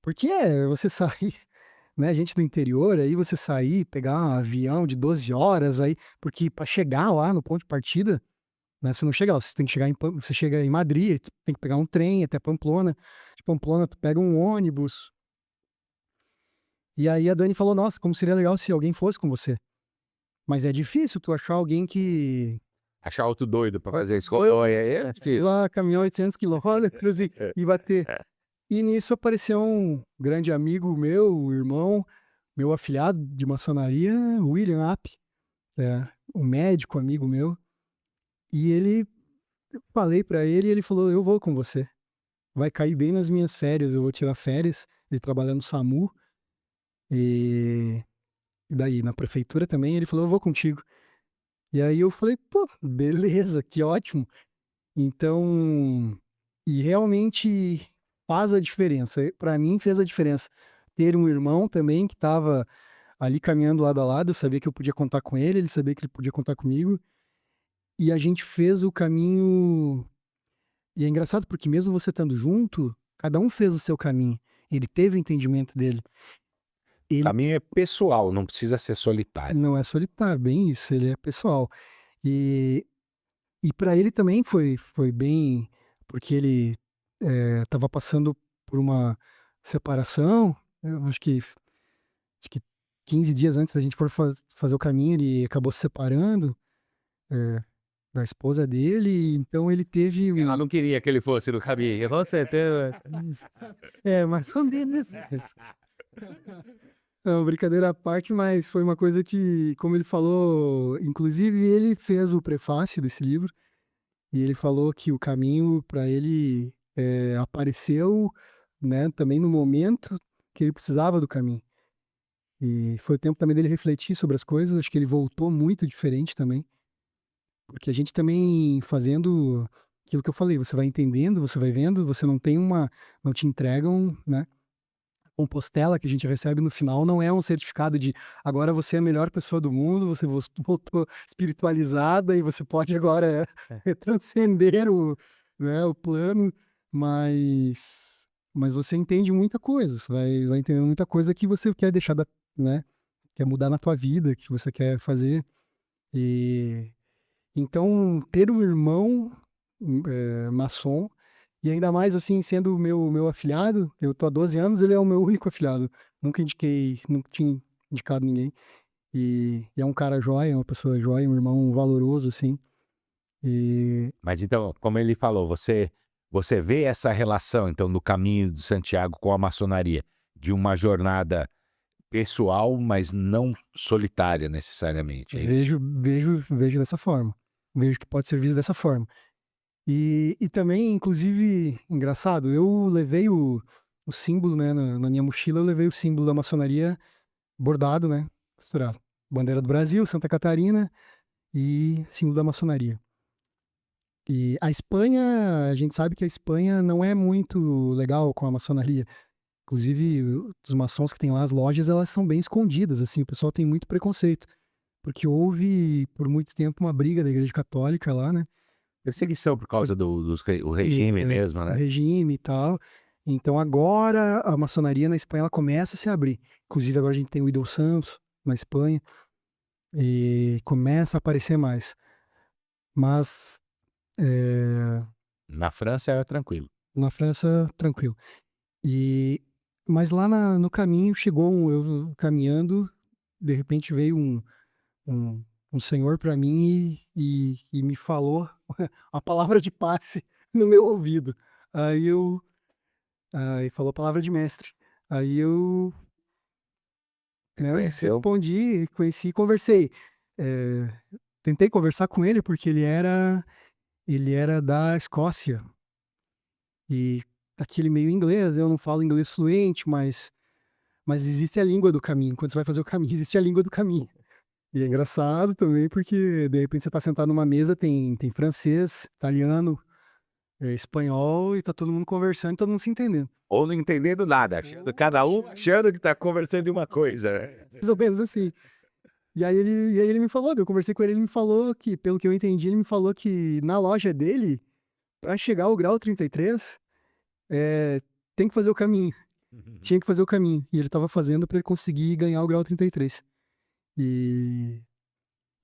Porque você sair, né, gente do interior, aí você sair, pegar um avião de 12 horas, aí porque para chegar lá no ponto de partida, né, você não chega lá, você tem que chegar você chega em Madrid, tu tem que pegar um trem até Pamplona, de Pamplona tu pega um ônibus. E aí a Dani falou: "Nossa, como seria legal se alguém fosse com você." Mas é difícil tu achar alguém que Achar outro doido pra fazer isso. Olha, é difícil. lá caminhar 800 quilômetros e bater. E nisso apareceu um grande amigo meu, irmão, meu afilhado de maçonaria, William App, um médico amigo meu. E eu falei pra ele e ele falou: "Eu vou com você. Vai cair bem nas minhas férias, eu vou tirar férias." Ele trabalha no SAMU, e e daí na prefeitura também, ele falou: "Eu vou contigo." E aí eu falei: "Pô, beleza, que ótimo." Então, e realmente faz a diferença. Para mim fez a diferença ter um irmão também que estava ali caminhando lado a lado, eu sabia que eu podia contar com ele, ele sabia que ele podia contar comigo, e a gente fez o caminho. E é engraçado porque mesmo você estando junto, cada um fez o seu caminho, ele teve o entendimento dele. O Ele caminho é pessoal, não precisa ser solitário. não é solitário, bem isso, ele é pessoal. E para ele também foi bem, porque ele, estava passando por uma separação, eu acho que 15 dias antes da gente for fazer o caminho, ele acabou se separando, eh, da esposa dele, então ele teve Ela não queria que ele fosse no caminho. com certeza. Isso. É, mais ou menos isso. Não, brincadeira à parte, mas foi uma coisa que, como ele falou, inclusive ele fez o prefácio desse livro, e ele falou que o caminho para ele, apareceu, né, também no momento que ele precisava do caminho. E foi o tempo também dele refletir sobre as coisas, acho que ele voltou muito diferente também, porque a gente também fazendo aquilo que eu falei, você vai entendendo, você vai vendo, você não te entregam, né, Compostela que a gente recebe no final não é um certificado de agora você é a melhor pessoa do mundo, você voltou espiritualizada e você pode agora transcender né, o plano, mas você entende muita coisa, você vai entendendo muita coisa que você quer deixar, né, quer mudar na tua vida, que você quer fazer. E então ter um irmão maçom, e ainda mais, assim, sendo o meu afilhado, eu tô há 12 anos, ele é o meu único afilhado. Nunca tinha indicado ninguém. E é um cara joia, uma pessoa joia, um irmão valoroso, assim. E Mas então, como ele falou, você vê essa relação, então, do caminho de Santiago com a maçonaria, de uma jornada pessoal, mas não solitária necessariamente, é isso? vejo dessa forma. Vejo que pode ser visto dessa forma. E também, inclusive, engraçado, eu levei o símbolo, né, na minha mochila, eu levei o símbolo da maçonaria bordado, né, costurado. Bandeira do Brasil, Santa Catarina e símbolo da maçonaria. E a Espanha, a gente sabe que a Espanha não é muito legal com a maçonaria. Inclusive, os maçons que tem lá, as lojas, elas são bem escondidas, assim, o pessoal tem muito preconceito. Porque houve, por muito tempo, uma briga da Igreja Católica lá, né? Perseguição por causa o regime mesmo, O né? regime e tal. Então agora a maçonaria na Espanha ela começa a se abrir. Inclusive agora a gente tem o Idol Santos na Espanha e começa a aparecer mais. Mas Na França era tranquilo. na França, tranquilo. Mas lá no caminho chegou eu caminhando, de repente veio um senhor para mim e me falou a palavra de passe no meu ouvido. Aí eu Aí falou a palavra de mestre. Aí eu, né, Conheceu? respondi, conheci e conversei. Eh, Tentei conversar com ele porque ele era da Escócia. E aquele meio inglês, eu não falo inglês fluente, mas existe a língua do caminho. Quando você vai fazer o caminho, existe a língua do caminho. E é engraçado também porque de repente você está sentado numa mesa, tem francês, italiano, espanhol e tá todo mundo conversando e todo mundo se entendendo. Ou não entendendo nada, cada um achando que tá conversando de uma coisa. Mais ou menos assim. E aí ele me falou, eu conversei com ele, ele me falou que, pelo que eu entendi, ele me falou que na loja dele, para chegar ao grau 33, é, tem que fazer o caminho. Tinha que fazer o caminho. E ele estava fazendo para ele conseguir ganhar o grau 33. E,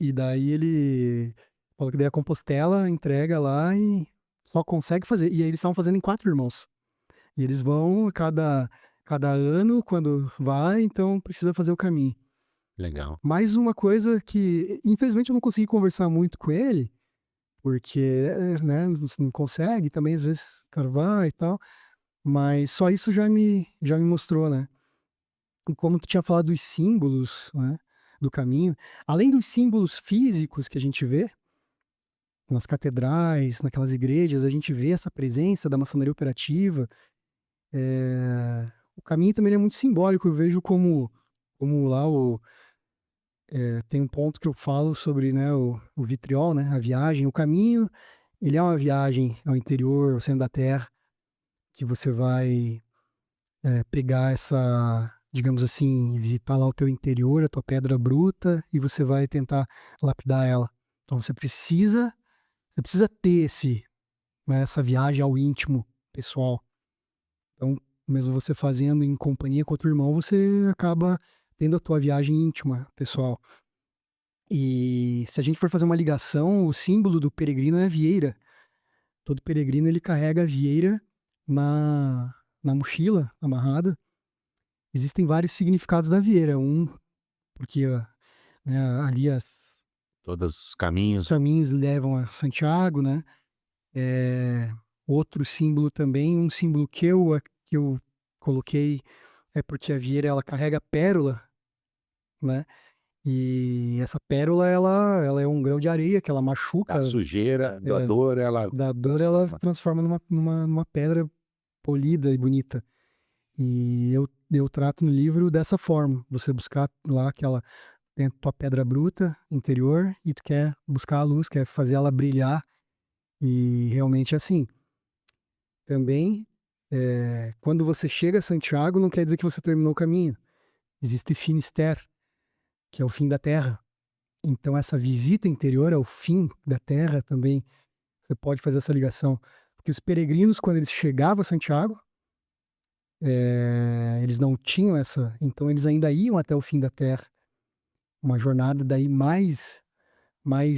e daí ele falou que daí a Compostela entrega lá e só consegue fazer. E aí eles estavam fazendo em 4 irmãos. E eles vão cada ano, quando vai, então precisa fazer o caminho. Legal. Mais uma coisa que, infelizmente, eu não consegui conversar muito com ele, porque, né, não consegue, também às vezes o cara vai e tal, mas só isso já me mostrou, né? E como tu tinha falado dos símbolos, né, do caminho, além dos símbolos físicos que a gente vê nas catedrais, naquelas igrejas, a gente vê essa presença da maçonaria operativa. O caminho também é muito simbólico, eu vejo como lá tem um ponto que eu falo sobre, né, o vitriol, né, a viagem, o caminho, ele é uma viagem ao interior, ao centro da Terra, que você vai pegar essa, digamos assim, visitar lá o teu interior, a tua pedra bruta, e você vai tentar lapidar ela. Então você precisa ter né, essa viagem ao íntimo pessoal. Então, mesmo você fazendo em companhia com outro irmão, você acaba tendo a tua viagem íntima pessoal. E se a gente for fazer uma ligação, o símbolo do peregrino é a vieira. Todo peregrino ele carrega a vieira na mochila, amarrada. Existem vários significados da vieira. Um, porque né, ali Todos os os caminhos. caminhos levam a Santiago, né? Outro símbolo também, um símbolo que eu coloquei é porque a vieira ela carrega pérola, né? E essa pérola ela é um grão de areia que ela machuca, Da sujeira, da dor, ela da dor ela transforma numa pedra polida e bonita. E eu trato no livro dessa forma, você buscar lá aquela dentro da tua pedra bruta interior e tu quer buscar a luz, quer fazer ela brilhar e realmente é assim. Também, quando você chega a Santiago, não quer dizer que você terminou o caminho. Existe Finisterre, que é o fim da Terra. Então, essa visita interior ao fim da Terra também, você pode fazer essa ligação. Porque os peregrinos, quando eles chegavam a Santiago, eles não tinham essa... Então, eles ainda iam até o fim da Terra. Uma jornada daí mais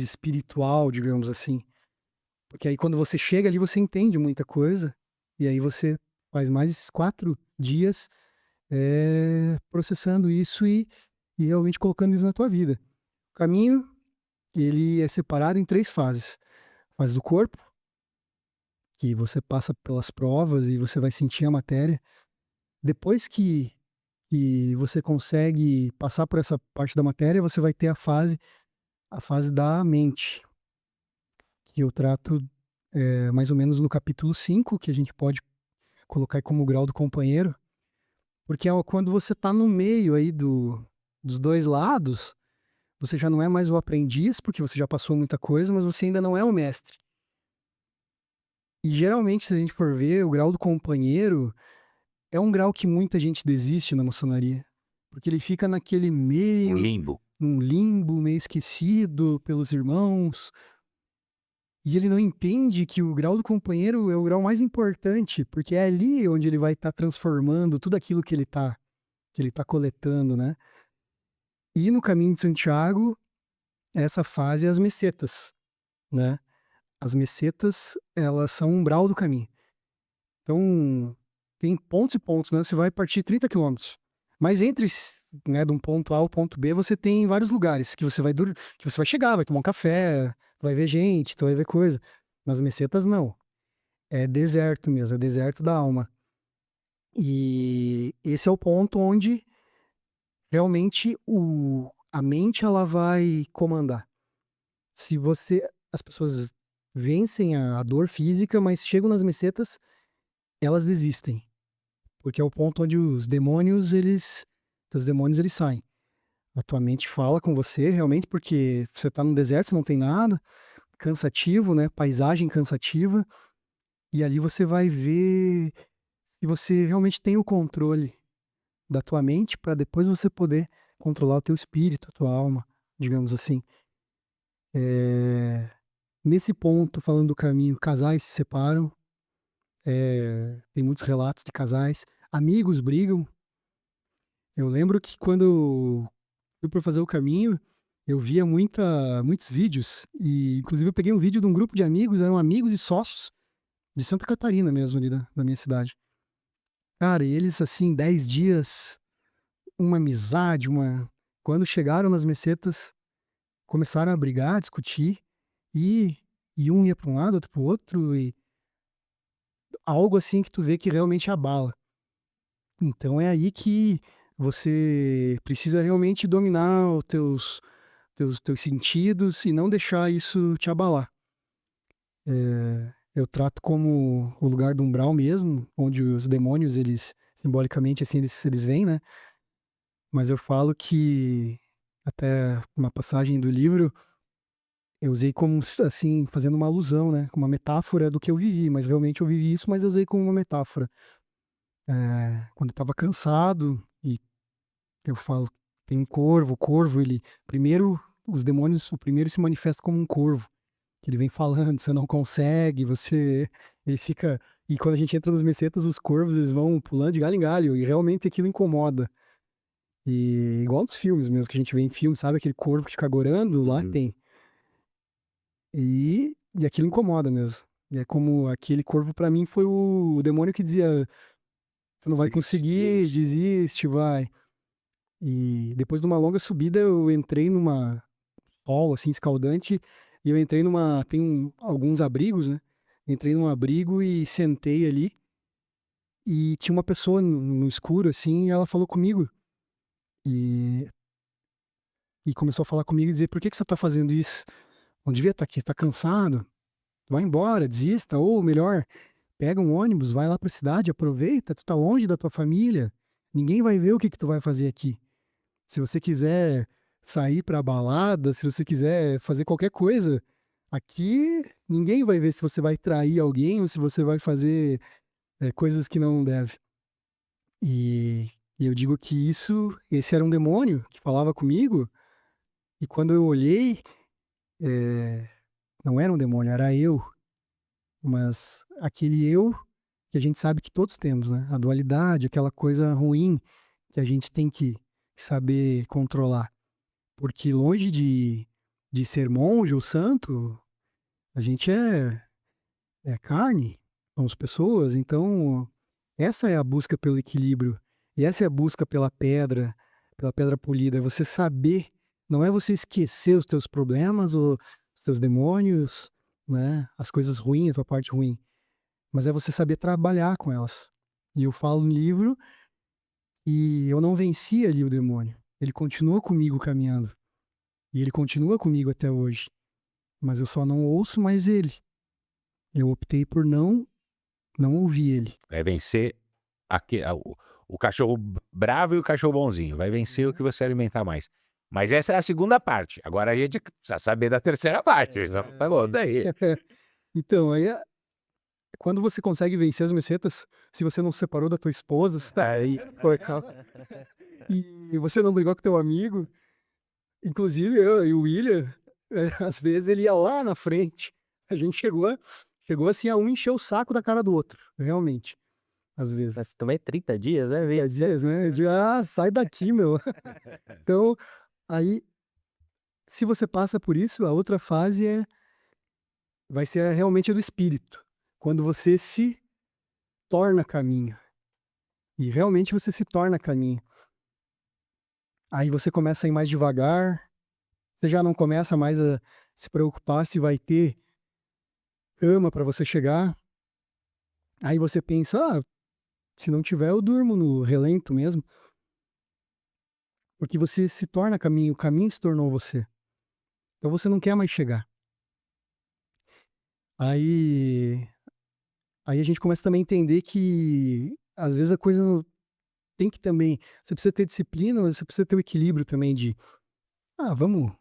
espiritual, digamos assim. Porque aí, quando você chega ali, você entende muita coisa. E aí, você faz mais esses 4 dias processando isso e e realmente colocando isso na tua vida. O caminho, ele é separado em 3 fases. A fase do corpo, que você passa pelas provas e você vai sentir a matéria. Depois que você consegue passar por essa parte da matéria, você vai ter a fase da mente, que eu trato mais ou menos no capítulo 5, que a gente pode colocar aí como o grau do companheiro, porque quando você está no meio aí dos 2 lados, você já não é mais o aprendiz, porque você já passou muita coisa, mas você ainda não é o mestre. E geralmente, se a gente for ver, o grau do companheiro é um grau que muita gente desiste na maçonaria, porque ele fica naquele meio, Limbo. num limbo, meio esquecido pelos irmãos, e ele não entende que o grau do companheiro é o grau mais importante, porque é ali onde ele vai estar transformando tudo aquilo que ele tá coletando, né? E no caminho de Santiago, essa fase é as mesetas, né? As mesetas, elas são o umbral do caminho. Então, tem pontos e pontos, né? Você vai partir 30 quilômetros. Mas entre, né, de um ponto A ao ponto B, você tem vários lugares que você vai chegar, vai tomar um café, tu vai ver gente, tu vai ver coisa. Nas mesetas, não. É deserto mesmo, é deserto da alma. E esse é o ponto onde realmente a mente ela vai comandar. As pessoas vencem a dor física, mas chegam nas mesetas, elas desistem. Porque é o ponto onde os demônios, eles saem. A tua mente fala com você, realmente, porque você tá no deserto, você não tem nada, cansativo, né? Paisagem cansativa. E ali você vai ver se você realmente tem o controle da tua mente para depois você poder controlar o teu espírito, a tua alma, digamos assim. Nesse ponto, falando do caminho, casais se separam, tem muitos relatos de casais, amigos brigam. Eu lembro que quando eu fui para fazer o caminho, eu via muitos vídeos, e inclusive eu peguei um vídeo de um grupo de amigos, eram amigos e sócios de Santa Catarina mesmo, ali da minha cidade. Cara, e eles assim, 10 dias, uma amizade, quando chegaram nas mesetas, começaram a brigar, a discutir, e um ia para um lado, outro para o outro, e algo assim que tu vê que realmente abala. Então é aí que você precisa realmente dominar os teus sentidos e não deixar isso te abalar. Eu trato como o lugar do umbral mesmo, onde os demônios, eles, simbolicamente, assim, eles vêm, né? Mas eu falo que, até uma passagem do livro, eu usei como, assim, fazendo uma alusão, né? Uma metáfora do que eu vivi, mas realmente eu vivi isso, mas eu usei como uma metáfora. Quando eu tava cansado, e eu falo, tem um corvo, o corvo, os demônios, o primeiro se manifesta como um corvo, que ele vem falando, você não consegue, ele fica, e quando a gente entra nas mesetas, os corvos, eles vão pulando de galho em galho, e realmente aquilo incomoda. E igual nos filmes mesmo, que a gente vê em filme, sabe, aquele corvo que fica agorando, lá tem. E aquilo incomoda mesmo. E é como aquele corvo pra mim foi o demônio que dizia, você não vai conseguir, desiste, vai. E depois de uma longa subida, eu entrei numa sol, assim, escaldante, e eu entrei tem alguns abrigos, né? Entrei num abrigo e sentei ali, e tinha uma pessoa no escuro, assim, e ela falou comigo, e, e começou a falar comigo e dizer, por que você tá fazendo isso? Não devia estar aqui, você tá cansado? Vai embora, desista, ou melhor, pega um ônibus, vai lá pra cidade, aproveita, tu tá longe da tua família, ninguém vai ver o que tu vai fazer aqui. Se você quiser sair pra balada, se você quiser fazer qualquer coisa, aqui ninguém vai ver se você vai trair alguém ou se você vai fazer coisas que não deve. E eu digo que esse era um demônio que falava comigo, e quando eu olhei, não era um demônio, era eu. Mas aquele eu que a gente sabe que todos temos, né? A dualidade, aquela coisa ruim que a gente tem que saber controlar. Porque longe de ser monge ou santo, a gente é carne, somos pessoas, então essa é a busca pelo equilíbrio, e essa é a busca pela pedra, pela pedra polida, é você saber, não é você esquecer os teus problemas ou os teus demônios, né, as coisas ruins, a tua parte ruim, mas é você saber trabalhar com elas. E eu falo no livro e eu não venci ali o demônio. Ele continua comigo caminhando. E ele continua comigo até hoje. Mas eu só não ouço mais ele. Eu optei por não ouvir ele. Vai vencer o cachorro bravo e o cachorro bonzinho. Vai vencer o que você alimentar mais. Mas essa é a segunda parte. Agora a gente precisa saber da terceira parte. Tá bom, daí. Então, aí quando você consegue vencer as mesetas, se você não se separou da tua esposa, você tá aí, e você não brigou com teu amigo, inclusive eu e o William, às vezes ele ia lá na frente, a gente chegou assim a um encher o saco da cara do outro, realmente, às vezes. Mas também 30 dias, né? Às vezes, né? Eu digo, sai daqui, meu. Então, aí, se você passa por isso, a outra fase vai ser realmente a do espírito. Quando você se torna caminho. E realmente você se torna caminho. Aí você começa a ir mais devagar. Você já não começa mais a se preocupar se vai ter cama para você chegar. Aí você pensa, se não tiver eu durmo no relento mesmo. Porque você se torna caminho, o caminho se tornou você. Então você não quer mais chegar. Aí a gente começa também a entender que às vezes a coisa tem que também, você precisa ter disciplina, mas você precisa ter o equilíbrio também de, vamos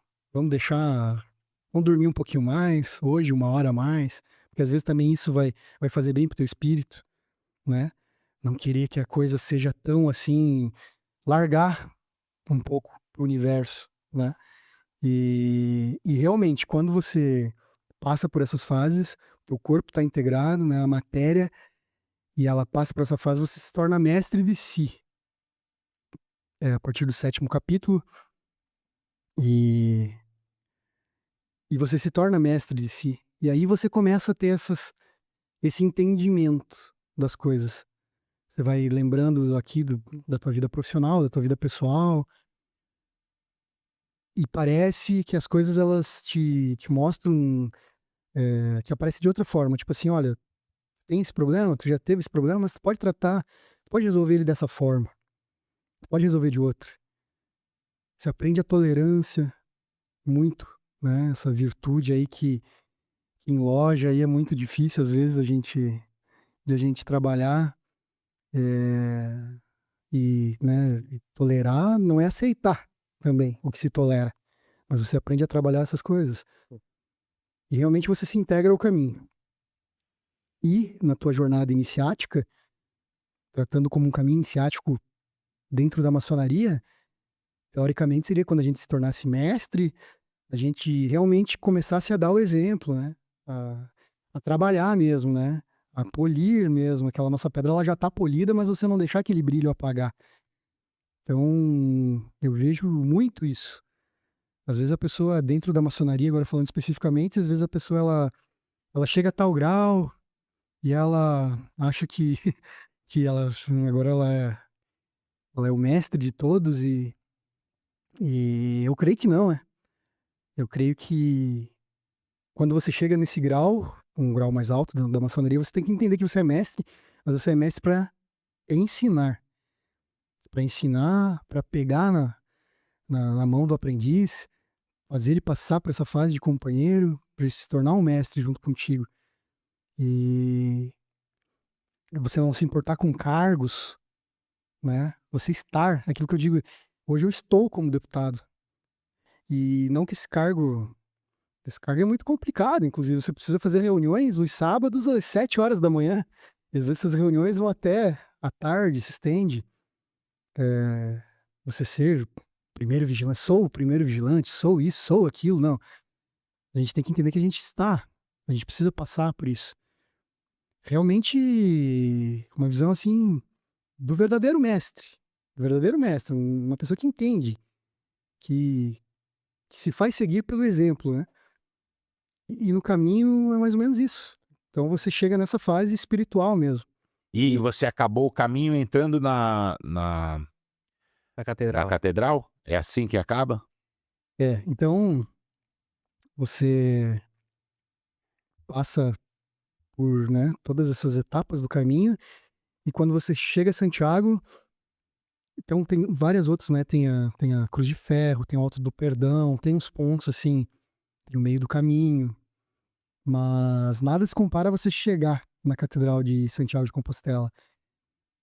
dormir um pouquinho mais, hoje, 1 hora a mais, porque às vezes também isso vai fazer bem pro teu espírito, né? Não querer que a coisa seja tão assim, largar um pouco pro universo, né? E realmente, quando você passa por essas fases, o corpo está integrado, né, a matéria, e ela passa por essa fase, você se torna mestre de si. A partir do 7º capítulo, e você se torna mestre de si. E aí você começa a ter esse entendimento das coisas. Você vai lembrando aqui da tua vida profissional, da tua vida pessoal, e parece que as coisas elas te mostram, que aparece de outra forma. Tipo assim, olha, tem esse problema, tu já teve esse problema, mas tu pode tratar, tu pode resolver ele dessa forma. Tu pode resolver de outra. Você aprende a tolerância muito, né? Essa virtude aí que em loja aí é muito difícil às vezes de a gente trabalhar, né, e tolerar não é aceitar também o que se tolera, mas você aprende a trabalhar essas coisas. E realmente você se integra ao caminho. E na tua jornada iniciática, tratando como um caminho iniciático dentro da maçonaria, teoricamente seria quando a gente se tornasse mestre, a gente realmente começasse a dar o exemplo, né? A trabalhar mesmo, né? A polir mesmo. Aquela nossa pedra ela já está polida, mas você não deixar aquele brilho apagar. Então, eu vejo muito isso. Às vezes a pessoa, dentro da maçonaria, agora falando especificamente, às vezes a pessoa ela chega a tal grau e ela acha que, que agora ela é o mestre de todos e eu creio que não, né? Eu creio que quando você chega nesse grau, um grau mais alto da maçonaria, você tem que entender que você é mestre, mas você é mestre para ensinar. Para ensinar, para pegar na mão do aprendiz, fazer ele passar por essa fase de companheiro, para ele se tornar um mestre junto contigo. E você não se importar com cargos, né? Você estar, aquilo que eu digo, hoje eu estou como deputado. E não que esse cargo é muito complicado, inclusive você precisa fazer reuniões nos sábados às 7 horas da manhã. E às vezes essas reuniões vão até à tarde, se estende. Você ser primeiro vigilante, sou o primeiro vigilante, sou isso, sou aquilo, não. A gente tem que entender que a gente precisa passar por isso. Realmente, uma visão assim, do verdadeiro mestre, uma pessoa que entende, que se faz seguir pelo exemplo, né? E no caminho é mais ou menos isso. Então você chega nessa fase espiritual mesmo. E você acabou o caminho entrando A A catedral. catedral? É assim que acaba? Então você passa por, né, todas essas etapas do caminho, e quando você chega a Santiago, então tem várias outras, né, tem a Cruz de Ferro, tem o Alto do Perdão, tem uns pontos, assim, no meio do caminho, mas nada se compara a você chegar na Catedral de Santiago de Compostela.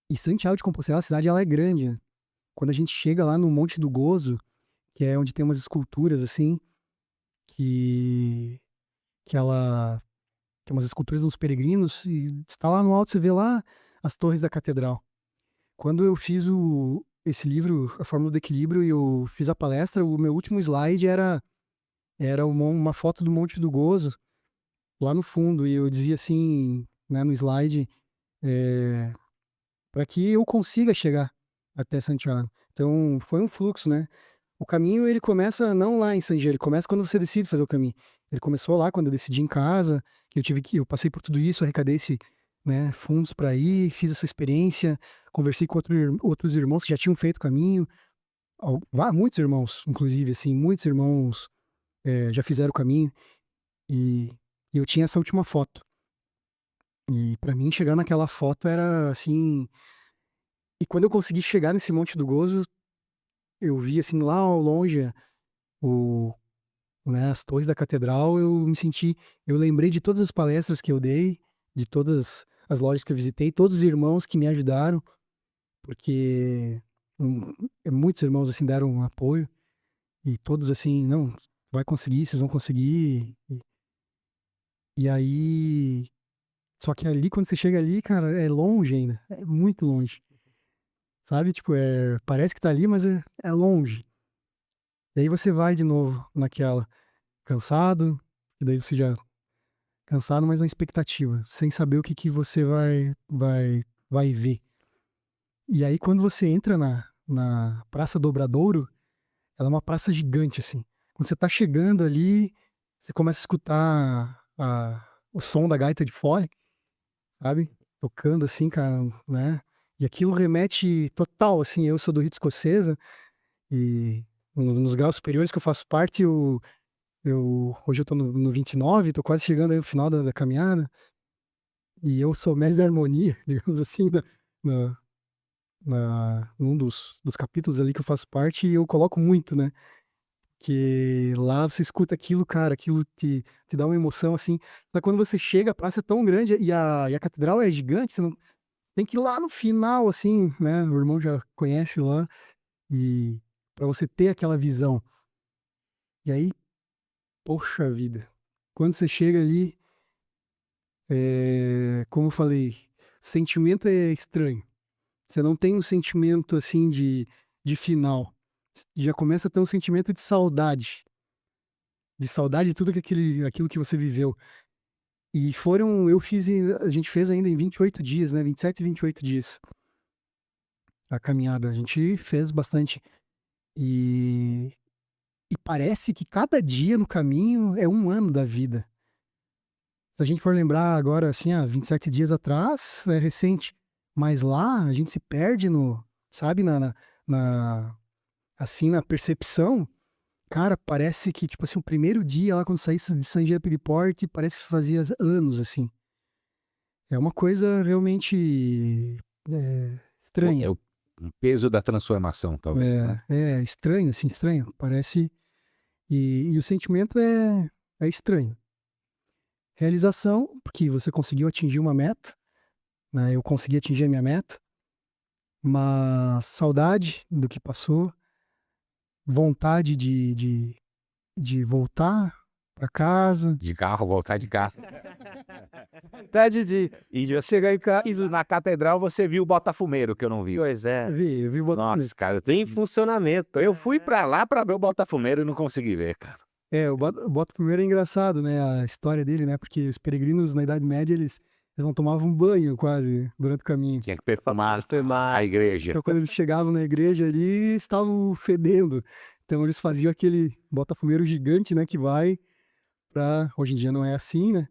E Santiago de Compostela, a cidade, ela é grande, né? Quando a gente chega lá no Monte do Gozo, que é onde tem umas esculturas, assim, que ela tem umas esculturas dos peregrinos, e está lá no alto, você vê lá as torres da catedral. Quando eu fiz esse livro, A Fórmula do Equilíbrio, e eu fiz a palestra, o meu último slide era uma foto do Monte do Gozo, lá no fundo, e eu dizia assim, né, no slide, para que eu consiga chegar até Santiago. Então, foi um fluxo, né? O caminho, ele começa não lá em San Diego, ele começa quando você decide fazer o caminho. Ele começou lá quando eu decidi em casa, que eu passei por tudo isso, arrecadei né, fundos para ir, fiz essa experiência, conversei com outros irmãos que já tinham feito o caminho, muitos irmãos, inclusive, assim, muitos irmãos já fizeram o caminho, e eu tinha essa última foto. E para mim, chegar naquela foto era assim. E quando eu consegui chegar nesse Monte do Gozo, eu vi assim lá ao longe o, né, as torres da catedral, eu lembrei de todas as palestras que eu dei, de todas as lojas que eu visitei, todos os irmãos que me ajudaram, porque muitos irmãos assim deram um apoio, e todos assim, não, vai conseguir, vocês vão conseguir. E aí, só que ali, quando você chega ali, cara, é longe ainda, é muito longe. Sabe? Tipo, parece que tá ali, mas é longe. E aí você vai de novo naquela, cansado, e daí você já cansado, mas na expectativa, sem saber o que que você vai ver. E aí quando você entra na Praça do Obradouro, ela é uma praça gigante, assim. Quando você tá chegando ali, você começa a escutar o som da gaita de fole, sabe? Tocando assim, cara, né? E aquilo remete total, assim, eu sou do Rito Escocesa, e nos graus superiores que eu faço parte, hoje eu tô no 29, tô quase chegando aí no final da caminhada, e eu sou mestre da harmonia, digamos assim, na, num dos capítulos ali que eu faço parte, e eu coloco muito, né? Que lá você escuta aquilo, cara, aquilo te dá uma emoção, assim. Só que quando você chega, a praça é tão grande e a catedral é gigante, você não, tem que ir lá no final, assim, né? O irmão já conhece lá, e para você ter aquela visão. E aí, poxa vida, quando você chega ali, como eu falei, sentimento é estranho. Você não tem um sentimento assim de final. Já começa a ter um sentimento de saudade. De saudade de tudo aquilo que você viveu. E a gente fez ainda em 28 dias, né? 27 e 28 dias a caminhada. A gente fez bastante. E, e parece que cada dia no caminho é um ano da vida. Se a gente for lembrar agora, assim, 27 dias atrás, é recente. Mas lá, a gente se perde sabe, assim, na percepção. Cara, parece que, tipo assim, o primeiro dia lá, quando saísse de San Jean Port, parece que fazia anos, assim. É uma coisa realmente É estranha. o peso da transformação, talvez, né? É estranho, assim, estranho. Parece. E o sentimento é estranho. Realização, porque você conseguiu atingir uma meta, né? Eu consegui atingir a minha meta, mas saudade do que passou, vontade de voltar para casa. De carro, voltar de carro. Vontade de E já chegar em casa, na catedral, você viu o Botafumeiro, que eu não vi. Pois é. Eu vi Nossa, cara, Tem funcionamento. eu fui pra lá pra ver o Botafumeiro e não consegui ver, cara. O Botafogo é engraçado, né? A história dele, né? Porque os peregrinos na Idade Média, eles não tomavam banho quase durante o caminho. Tinha que perfumar Perfumar. a igreja. Então, quando eles chegavam na igreja ali, estavam fedendo. Então, eles faziam aquele botafumeiro gigante, né? Que vai pra... Hoje em dia não é assim, né?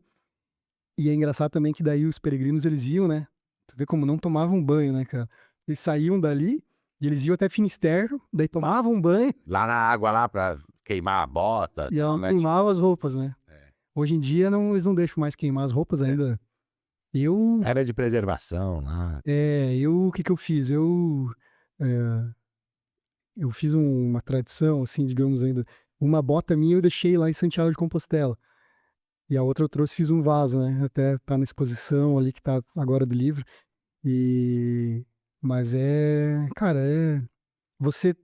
E é engraçado também que daí os peregrinos, eles iam, né? Tu vê como não tomavam banho, né, cara? Eles saíam dali E eles iam até Finisterre, daí tomavam um banho Lá na água, lá pra queimar a bota. e ela né? queimavam as roupas, né? É. Hoje em dia eles não deixam mais queimar as roupas ainda. Eu, Era de preservação lá. o que que eu fiz? É, eu fiz uma tradição, assim, digamos ainda. Uma bota minha eu deixei lá em Santiago de Compostela. E a outra eu trouxe, fiz um vaso, né? Até tá na exposição ali que tá agora do livro. E... Mas cara,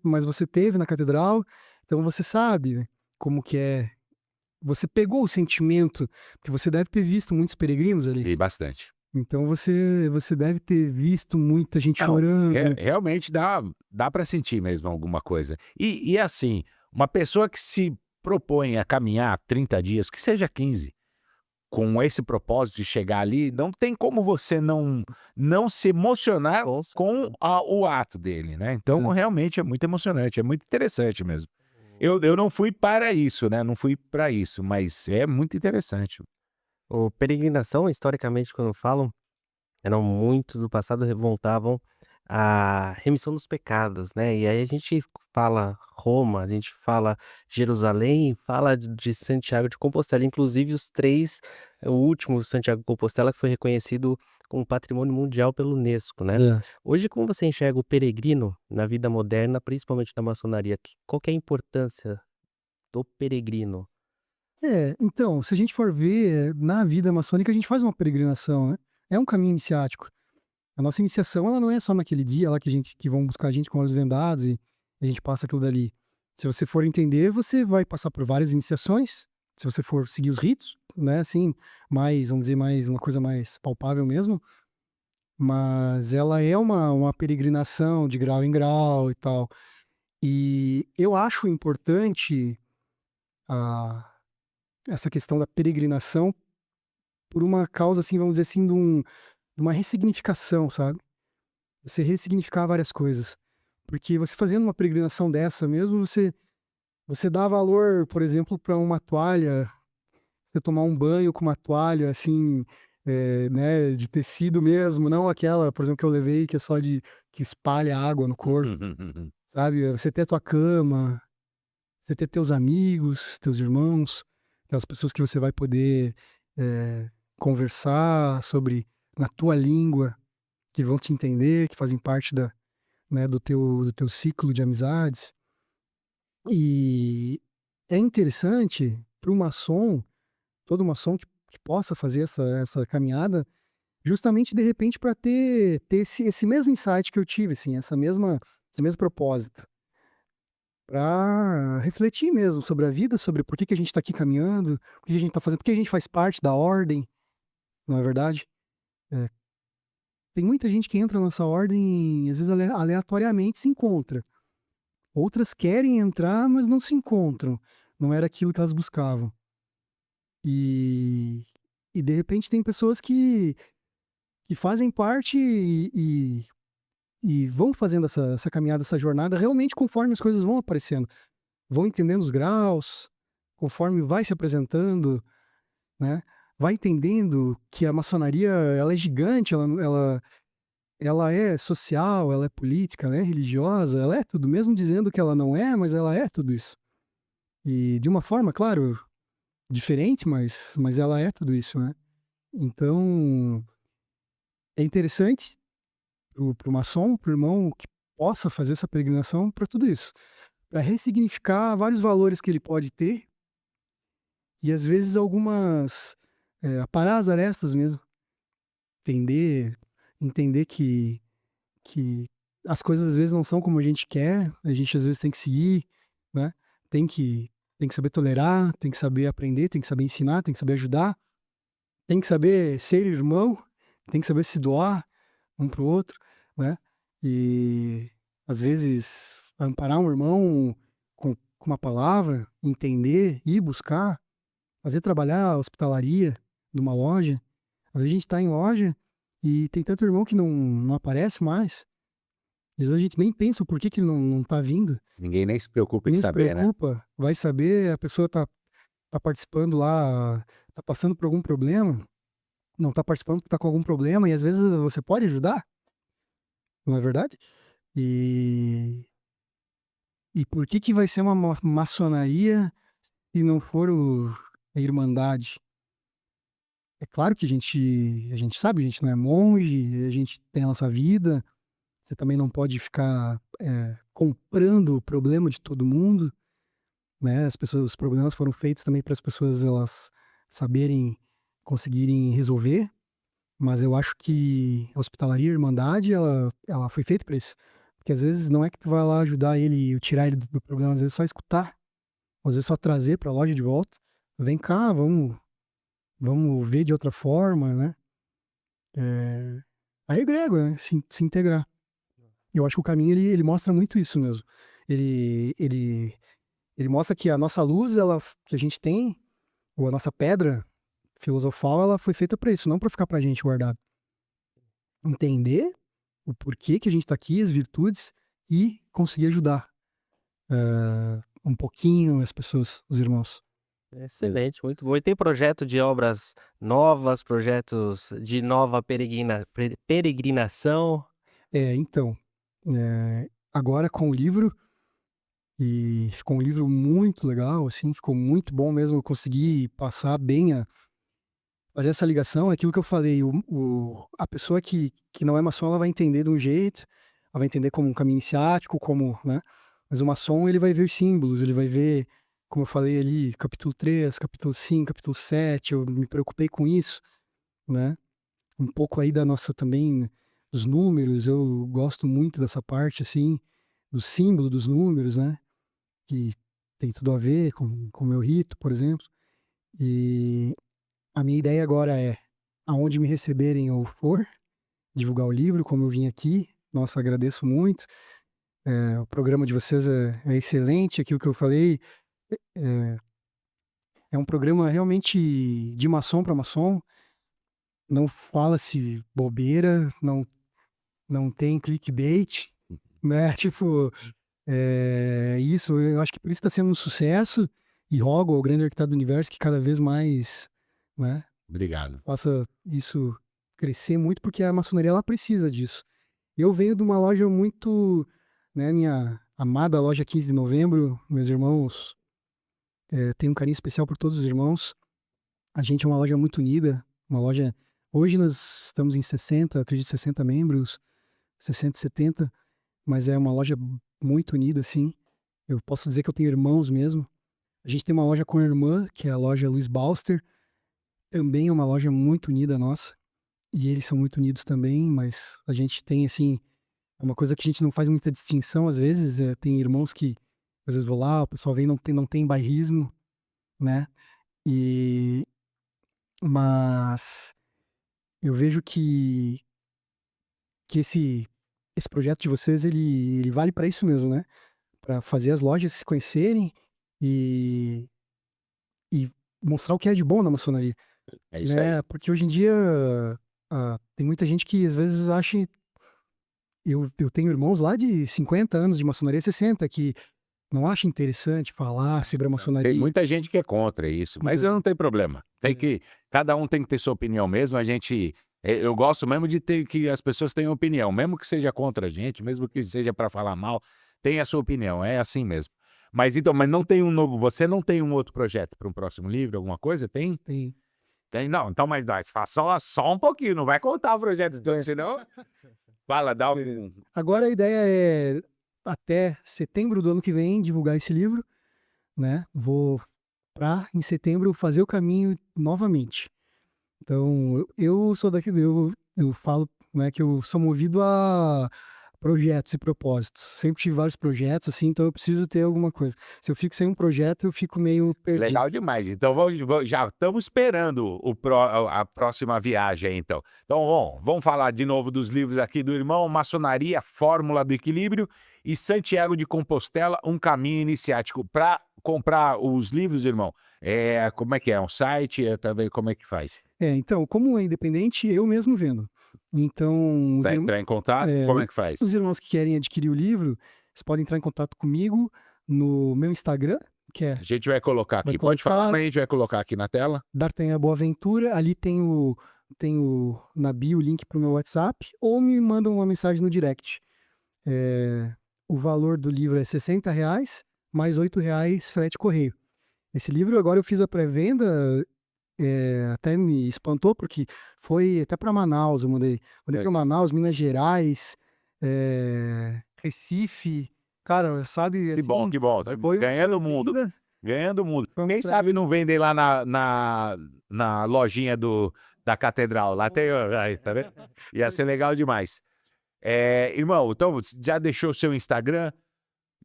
mas você teve na catedral, então você sabe, né, como que é. Você pegou o sentimento, porque você deve ter visto muitos peregrinos ali. E bastante. Então você deve ter visto muita gente Não, chorando. realmente dá para sentir mesmo alguma coisa. E assim, uma pessoa que se propõe a caminhar 30 dias, que seja 15, com esse propósito de chegar ali, não tem como você não se emocionar com o ato dele, né? Então, realmente é muito emocionante, é muito interessante mesmo. Eu não fui para isso, né? Não fui para isso, mas é muito interessante. O peregrinação, historicamente, quando falam, eram muitos do passado voltavam à remissão dos pecados, né? E aí a gente fala Roma, a gente fala Jerusalém, fala de Santiago de Compostela, inclusive o último Santiago de Compostela que foi reconhecido como Patrimônio Mundial pelo Unesco, né? É. Hoje, como você enxerga o peregrino na vida moderna, principalmente na maçonaria? Qual que é a importância do peregrino? Então, se a gente for ver, na vida maçônica a gente faz uma peregrinação, né? É um caminho iniciático. A nossa iniciação, ela não é só naquele dia lá que vão buscar a gente com olhos vendados e a gente passa aquilo dali. Se você for entender, você vai passar por várias iniciações, se você for seguir os ritos, né, assim, vamos dizer, uma coisa mais palpável mesmo, mas ela é uma peregrinação de grau em grau e tal. E eu acho importante a essa questão da peregrinação por uma causa, assim, vamos dizer assim, de uma ressignificação, sabe? Você ressignificar várias coisas. Porque você fazendo uma peregrinação dessa mesmo, você dá valor, por exemplo, para uma toalha, você tomar um banho com uma toalha, assim, né, de tecido mesmo, não aquela, por exemplo, que eu levei, que é só que espalha água no corpo, sabe? Você ter a tua cama, você ter teus amigos, teus irmãos, aquelas pessoas que você vai poder conversar sobre na tua língua, que vão te entender, que fazem parte né, do teu ciclo de amizades. E é interessante para o maçom, todo maçom que possa fazer essa caminhada, justamente de repente para ter esse mesmo insight que eu tive, assim, esse mesmo propósito. Para refletir mesmo sobre a vida, sobre por que a gente está aqui caminhando, o que a gente está fazendo, por que a gente faz parte da ordem, não é verdade? Tem muita gente que entra nessa ordem, às vezes aleatoriamente se encontra. Outras querem entrar, mas não se encontram. Não era aquilo que elas buscavam. E de repente tem pessoas que fazem parte e vão fazendo essa caminhada, essa jornada, realmente conforme as coisas vão aparecendo. Vão entendendo os graus, conforme vai se apresentando, né? Vai entendendo que a maçonaria, ela é gigante, ela é social, ela é política, ela é religiosa, ela é tudo, mesmo dizendo que ela não é, mas ela é tudo isso. E de uma forma, claro, diferente, mas ela é tudo isso, né? Então, é interessante pro maçom, pro irmão que possa fazer essa peregrinação para tudo isso. Para ressignificar vários valores que ele pode ter e às vezes algumas aparar as arestas mesmo. Entender que as coisas às vezes não são como a gente quer, a gente às vezes tem que seguir, né? Tem que saber tolerar, tem que saber aprender, tem que saber ensinar, tem que saber ajudar, tem que saber ser irmão, tem que saber se doar um pro outro, né? E às vezes amparar um irmão com uma palavra, entender, ir buscar, fazer trabalhar a hospitalaria de uma loja. Às vezes a gente tá em loja e tem tanto irmão que não aparece mais. Às vezes a gente nem pensa o porquê que ele não tá vindo. Ninguém nem se preocupa em Nem se saber, né? preocupa. Vai saber, a pessoa tá participando lá, tá passando por algum problema, não tá participando porque tá com algum problema, e às vezes você pode ajudar, não é verdade? E, e por que vai ser uma maçonaria se não for a Irmandade? É claro que a gente sabe, a gente não é monge, a gente tem a nossa vida, você também não pode ficar comprando o problema de todo mundo, né? Os problemas foram feitos também para as pessoas elas saberem, conseguirem resolver, mas eu acho que a hospitalaria, a Irmandade, ela foi feita para isso. Porque às vezes não é que tu vai lá ajudar ele, tirar ele do problema, às vezes só escutar, às vezes só trazer para a loja de volta. Vem cá, vamos ver de outra forma, né? A egrégora, né? Se integrar. Eu acho que o caminho, ele mostra muito isso mesmo. Ele mostra que a nossa luz, que a gente tem, ou a nossa pedra filosofal, ela foi feita para isso, não para ficar pra gente guardado. Entender o porquê que a gente tá aqui, as virtudes, e conseguir ajudar um pouquinho as pessoas, os irmãos. Excelente, muito bom. E tem projeto de obras novas, projetos de nova peregrinação? Então, agora com o livro, e ficou um livro muito legal, assim, ficou muito bom mesmo, eu consegui passar bem fazer essa ligação, aquilo que eu falei, a pessoa que não é maçom, ela vai entender de um jeito, ela vai entender como um caminho iniciático, como, né? Mas o maçom, ele vai ver os símbolos, ele vai ver, como eu falei ali, capítulo 3, capítulo 5, capítulo 7, eu me preocupei com isso, né? Um pouco aí da nossa também, dos números, eu gosto muito dessa parte, assim, do símbolo dos números, né? Que tem tudo a ver com o meu rito, por exemplo. E a minha ideia agora é, aonde me receberem eu for, divulgar o livro, como eu vim aqui. Nossa, agradeço muito. O programa de vocês é excelente, aquilo que eu falei. É um programa realmente de maçom para maçom. Não fala-se bobeira, não tem clickbait, né? Tipo, isso, eu acho que por isso está sendo um sucesso. E rogo ao grande arquiteto do universo que cada vez mais, né, Obrigado. faça isso crescer muito, porque a maçonaria ela precisa disso. Eu venho de uma loja muito, né, minha amada loja 15 de novembro, meus irmãos, tenho um carinho especial por todos os irmãos. A gente é uma loja muito unida, uma loja, hoje nós estamos em 60, acredito 60 membros, 60, 70, mas é uma loja muito unida, assim. Eu posso dizer que eu tenho irmãos mesmo. A gente tem uma loja com a irmã, que é a loja Luiz Balster, também é uma loja muito unida nossa. E eles são muito unidos também, mas a gente tem, assim, uma coisa que a gente não faz muita distinção, às vezes, tem irmãos que, às vezes, vou lá, o pessoal vem, não tem bairrismo, né? Mas eu vejo que esse projeto de vocês, ele vale para isso mesmo, né? Para fazer as lojas se conhecerem e, e mostrar o que é de bom na maçonaria, É isso né? aí. Porque hoje em dia tem muita gente que às vezes acha. Eu tenho irmãos lá de 50 anos de maçonaria, 60, que não acham interessante falar sobre a Tem maçonaria. muita gente que é contra isso, mas não tem problema. Cada um tem que ter sua opinião mesmo. Eu gosto mesmo de ter que as pessoas tenham opinião, mesmo que seja contra a gente, mesmo que seja para falar mal, tem a sua opinião, é assim mesmo. Mas então, mas não tem você não tem um outro projeto para um próximo livro, alguma coisa? Tem? Tem. Tem, não. Então, mas nós, só um pouquinho, não vai contar o projeto, então, senão. Fala, dá um. Agora a ideia é, até setembro do ano que vem, divulgar esse livro, né? Vou em setembro fazer o caminho novamente. Então, eu sou eu falo, né, que eu sou movido a projetos e propósitos. Sempre tive vários projetos, assim, então eu preciso ter alguma coisa. Se eu fico sem um projeto, eu fico meio perdido. Legal demais. Então, já estamos esperando a próxima viagem, aí, então. Então, bom, vamos falar de novo dos livros aqui do irmão: Maçonaria, Fórmula do Equilíbrio e Santiago de Compostela, Um Caminho Iniciático. Para comprar os livros, irmão, como é que é? Um site? Também, como é que faz? Então, como é independente, eu mesmo vendo. Então, Vai entrar em contato? Como é que faz? os irmãos que querem adquirir o livro, vocês podem entrar em contato comigo no meu Instagram, que é A gente vai colocar aqui. Vai Pode colocar- falar, mas a gente vai colocar aqui na tela. D'Artagnan Boaventura. Ali tem na bio o link para o meu WhatsApp, ou me mandam uma mensagem no direct. O valor do livro é R$60, mais R$8 frete correio. Esse livro agora eu fiz a pré-venda, até me espantou, porque foi até para Manaus, eu mandei para Manaus, Minas Gerais, Recife, cara, sabe? Que assim, bom, que bom. Tá foi ganhando o mundo. ainda- Ganhando o mundo. Foi um Quem pra- sabe não vendem lá na lojinha da catedral. Lá tem. Aí, tá vendo? Ia ser legal demais. Irmão, então já deixou o seu Instagram?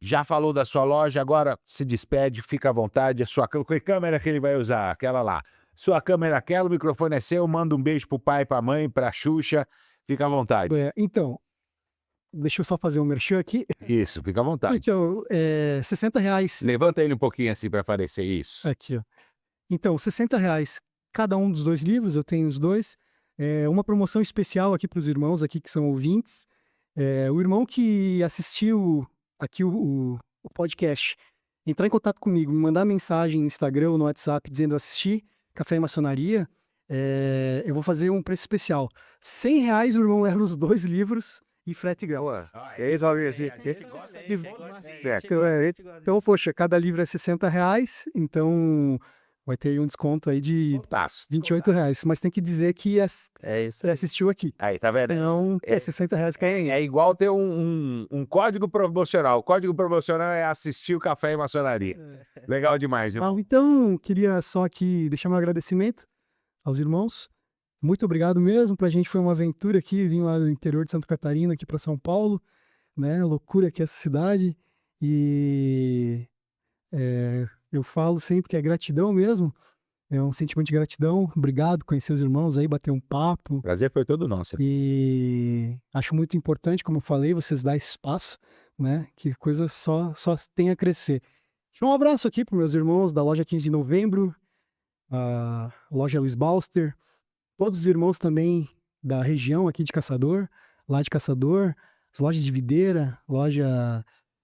Já falou da sua loja? Agora se despede, fica à vontade. A sua que câmera que ele vai usar? Aquela lá. Sua câmera é aquela, o microfone é seu. Manda um beijo pro pai, pra mãe, pra Xuxa. Fica à vontade. Então, deixa eu só fazer um merchan aqui. Isso, fica à vontade. Então, R$60. Levanta ele um pouquinho assim pra aparecer isso. Aqui, ó. Então, R$60 cada um dos 2 livros, eu tenho os 2. Uma promoção especial aqui para os irmãos aqui que são ouvintes. O irmão que assistiu aqui o podcast, entrar em contato comigo, me mandar mensagem no Instagram ou no WhatsApp dizendo assisti Café e Maçonaria, eu vou fazer um preço especial. R$100 o irmão leva os 2 livros e frete grátis. Então, poxa, cada livro é R$60, então vai ter aí um desconto aí de Taço. R$28. Mas tem que dizer que isso. assistiu aqui. Aí, tá vendo? Então, R$60 que É igual ter um código promocional. O código promocional é assistir o Café e Maçonaria. Legal demais, irmão. Mas então, queria só aqui deixar meu agradecimento aos irmãos. Muito obrigado mesmo. Pra gente foi uma aventura aqui, vim lá do interior de Santa Catarina aqui para São Paulo, né? Loucura aqui essa cidade. E eu falo sempre que é gratidão mesmo. É um sentimento de gratidão. Obrigado, conhecer os irmãos aí, bater um papo. O prazer foi todo nosso. E acho muito importante, como eu falei, vocês dar espaço, né? Que a coisa só tem a crescer. Um abraço aqui para meus irmãos da loja 15 de novembro, a loja Luiz Balster, todos os irmãos também da região aqui de Caçador, lá de Caçador, as lojas de Videira,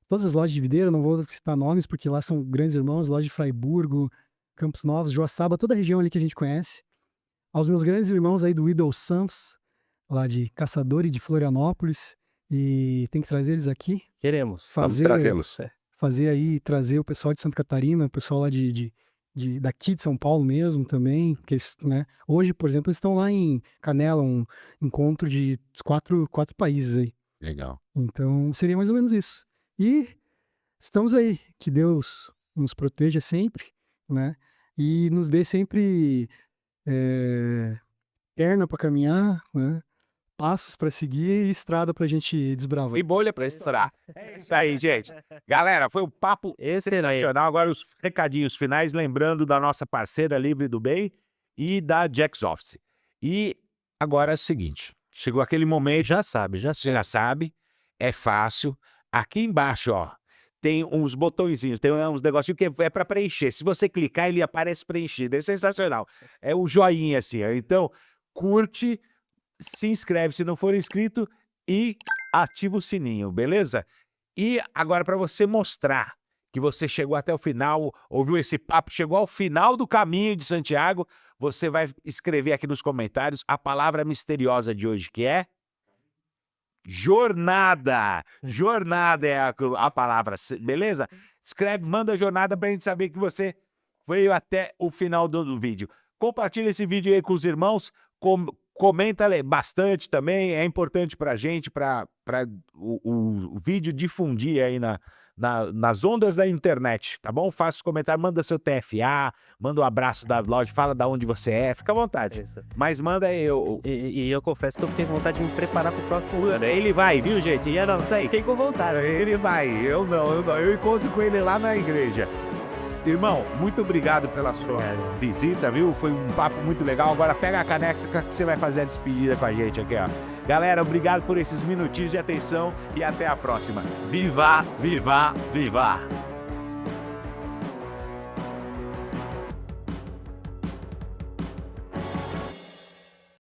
todas as lojas de Videira, não vou citar nomes porque lá são grandes irmãos, loja de Fraiburgo, Campos Novos, Joaçaba, toda a região ali que a gente conhece. Aos meus grandes irmãos aí do Idol Sams, lá de Caçador e de Florianópolis, e tem que trazer eles aqui. Queremos. Vamos trazê-los. Trazer o pessoal de Santa Catarina, o pessoal lá daqui de São Paulo mesmo também, porque eles, né, hoje, por exemplo, eles estão lá em Canela, um encontro de quatro países aí. Legal. Então, seria mais ou menos isso. E estamos aí, que Deus nos proteja sempre, né, e nos dê sempre perna para caminhar, né, passos para seguir e estrada pra gente desbravar. E bolha pra estourar. É isso aí, gente. Galera, foi um papo sensacional. Agora os recadinhos finais, lembrando da nossa parceira Livre do Bem e da Jack's Office. E agora é o seguinte, chegou aquele momento, Já sabe. você já sabe, é fácil. Aqui embaixo, ó, tem uns botõezinhos, tem uns negocinhos que é para preencher. Se você clicar, ele aparece preenchido. É sensacional. É o joinha assim, ó. Então, curte, se inscreve se não for inscrito e ativa o sininho, beleza? E agora para você mostrar que você chegou até o final, ouviu esse papo, chegou ao final do caminho de Santiago, você vai escrever aqui nos comentários a palavra misteriosa de hoje, que é jornada. Jornada é a palavra, beleza? Escreve, manda jornada pra gente saber que você veio até o final do vídeo. Compartilha esse vídeo aí com os irmãos, comenta bastante também, é importante pra gente, para o vídeo difundir aí nas ondas da internet, tá bom? Faça os comentários, manda seu TFA, manda um abraço da loja, fala da onde você é, fica à vontade. Isso. Mas manda aí. E eu confesso que eu fiquei com vontade de me preparar pro próximo ano. Ele vai, viu, gente? E eu não sei, fiquei com vontade. Ele vai, eu não. Eu encontro com ele lá na igreja. Irmão, muito obrigado pela sua visita, viu? Foi um papo muito legal. Agora pega a caneca que você vai fazer a despedida com a gente aqui, ó. Galera, obrigado por esses minutinhos de atenção e até a próxima. Viva, viva, viva!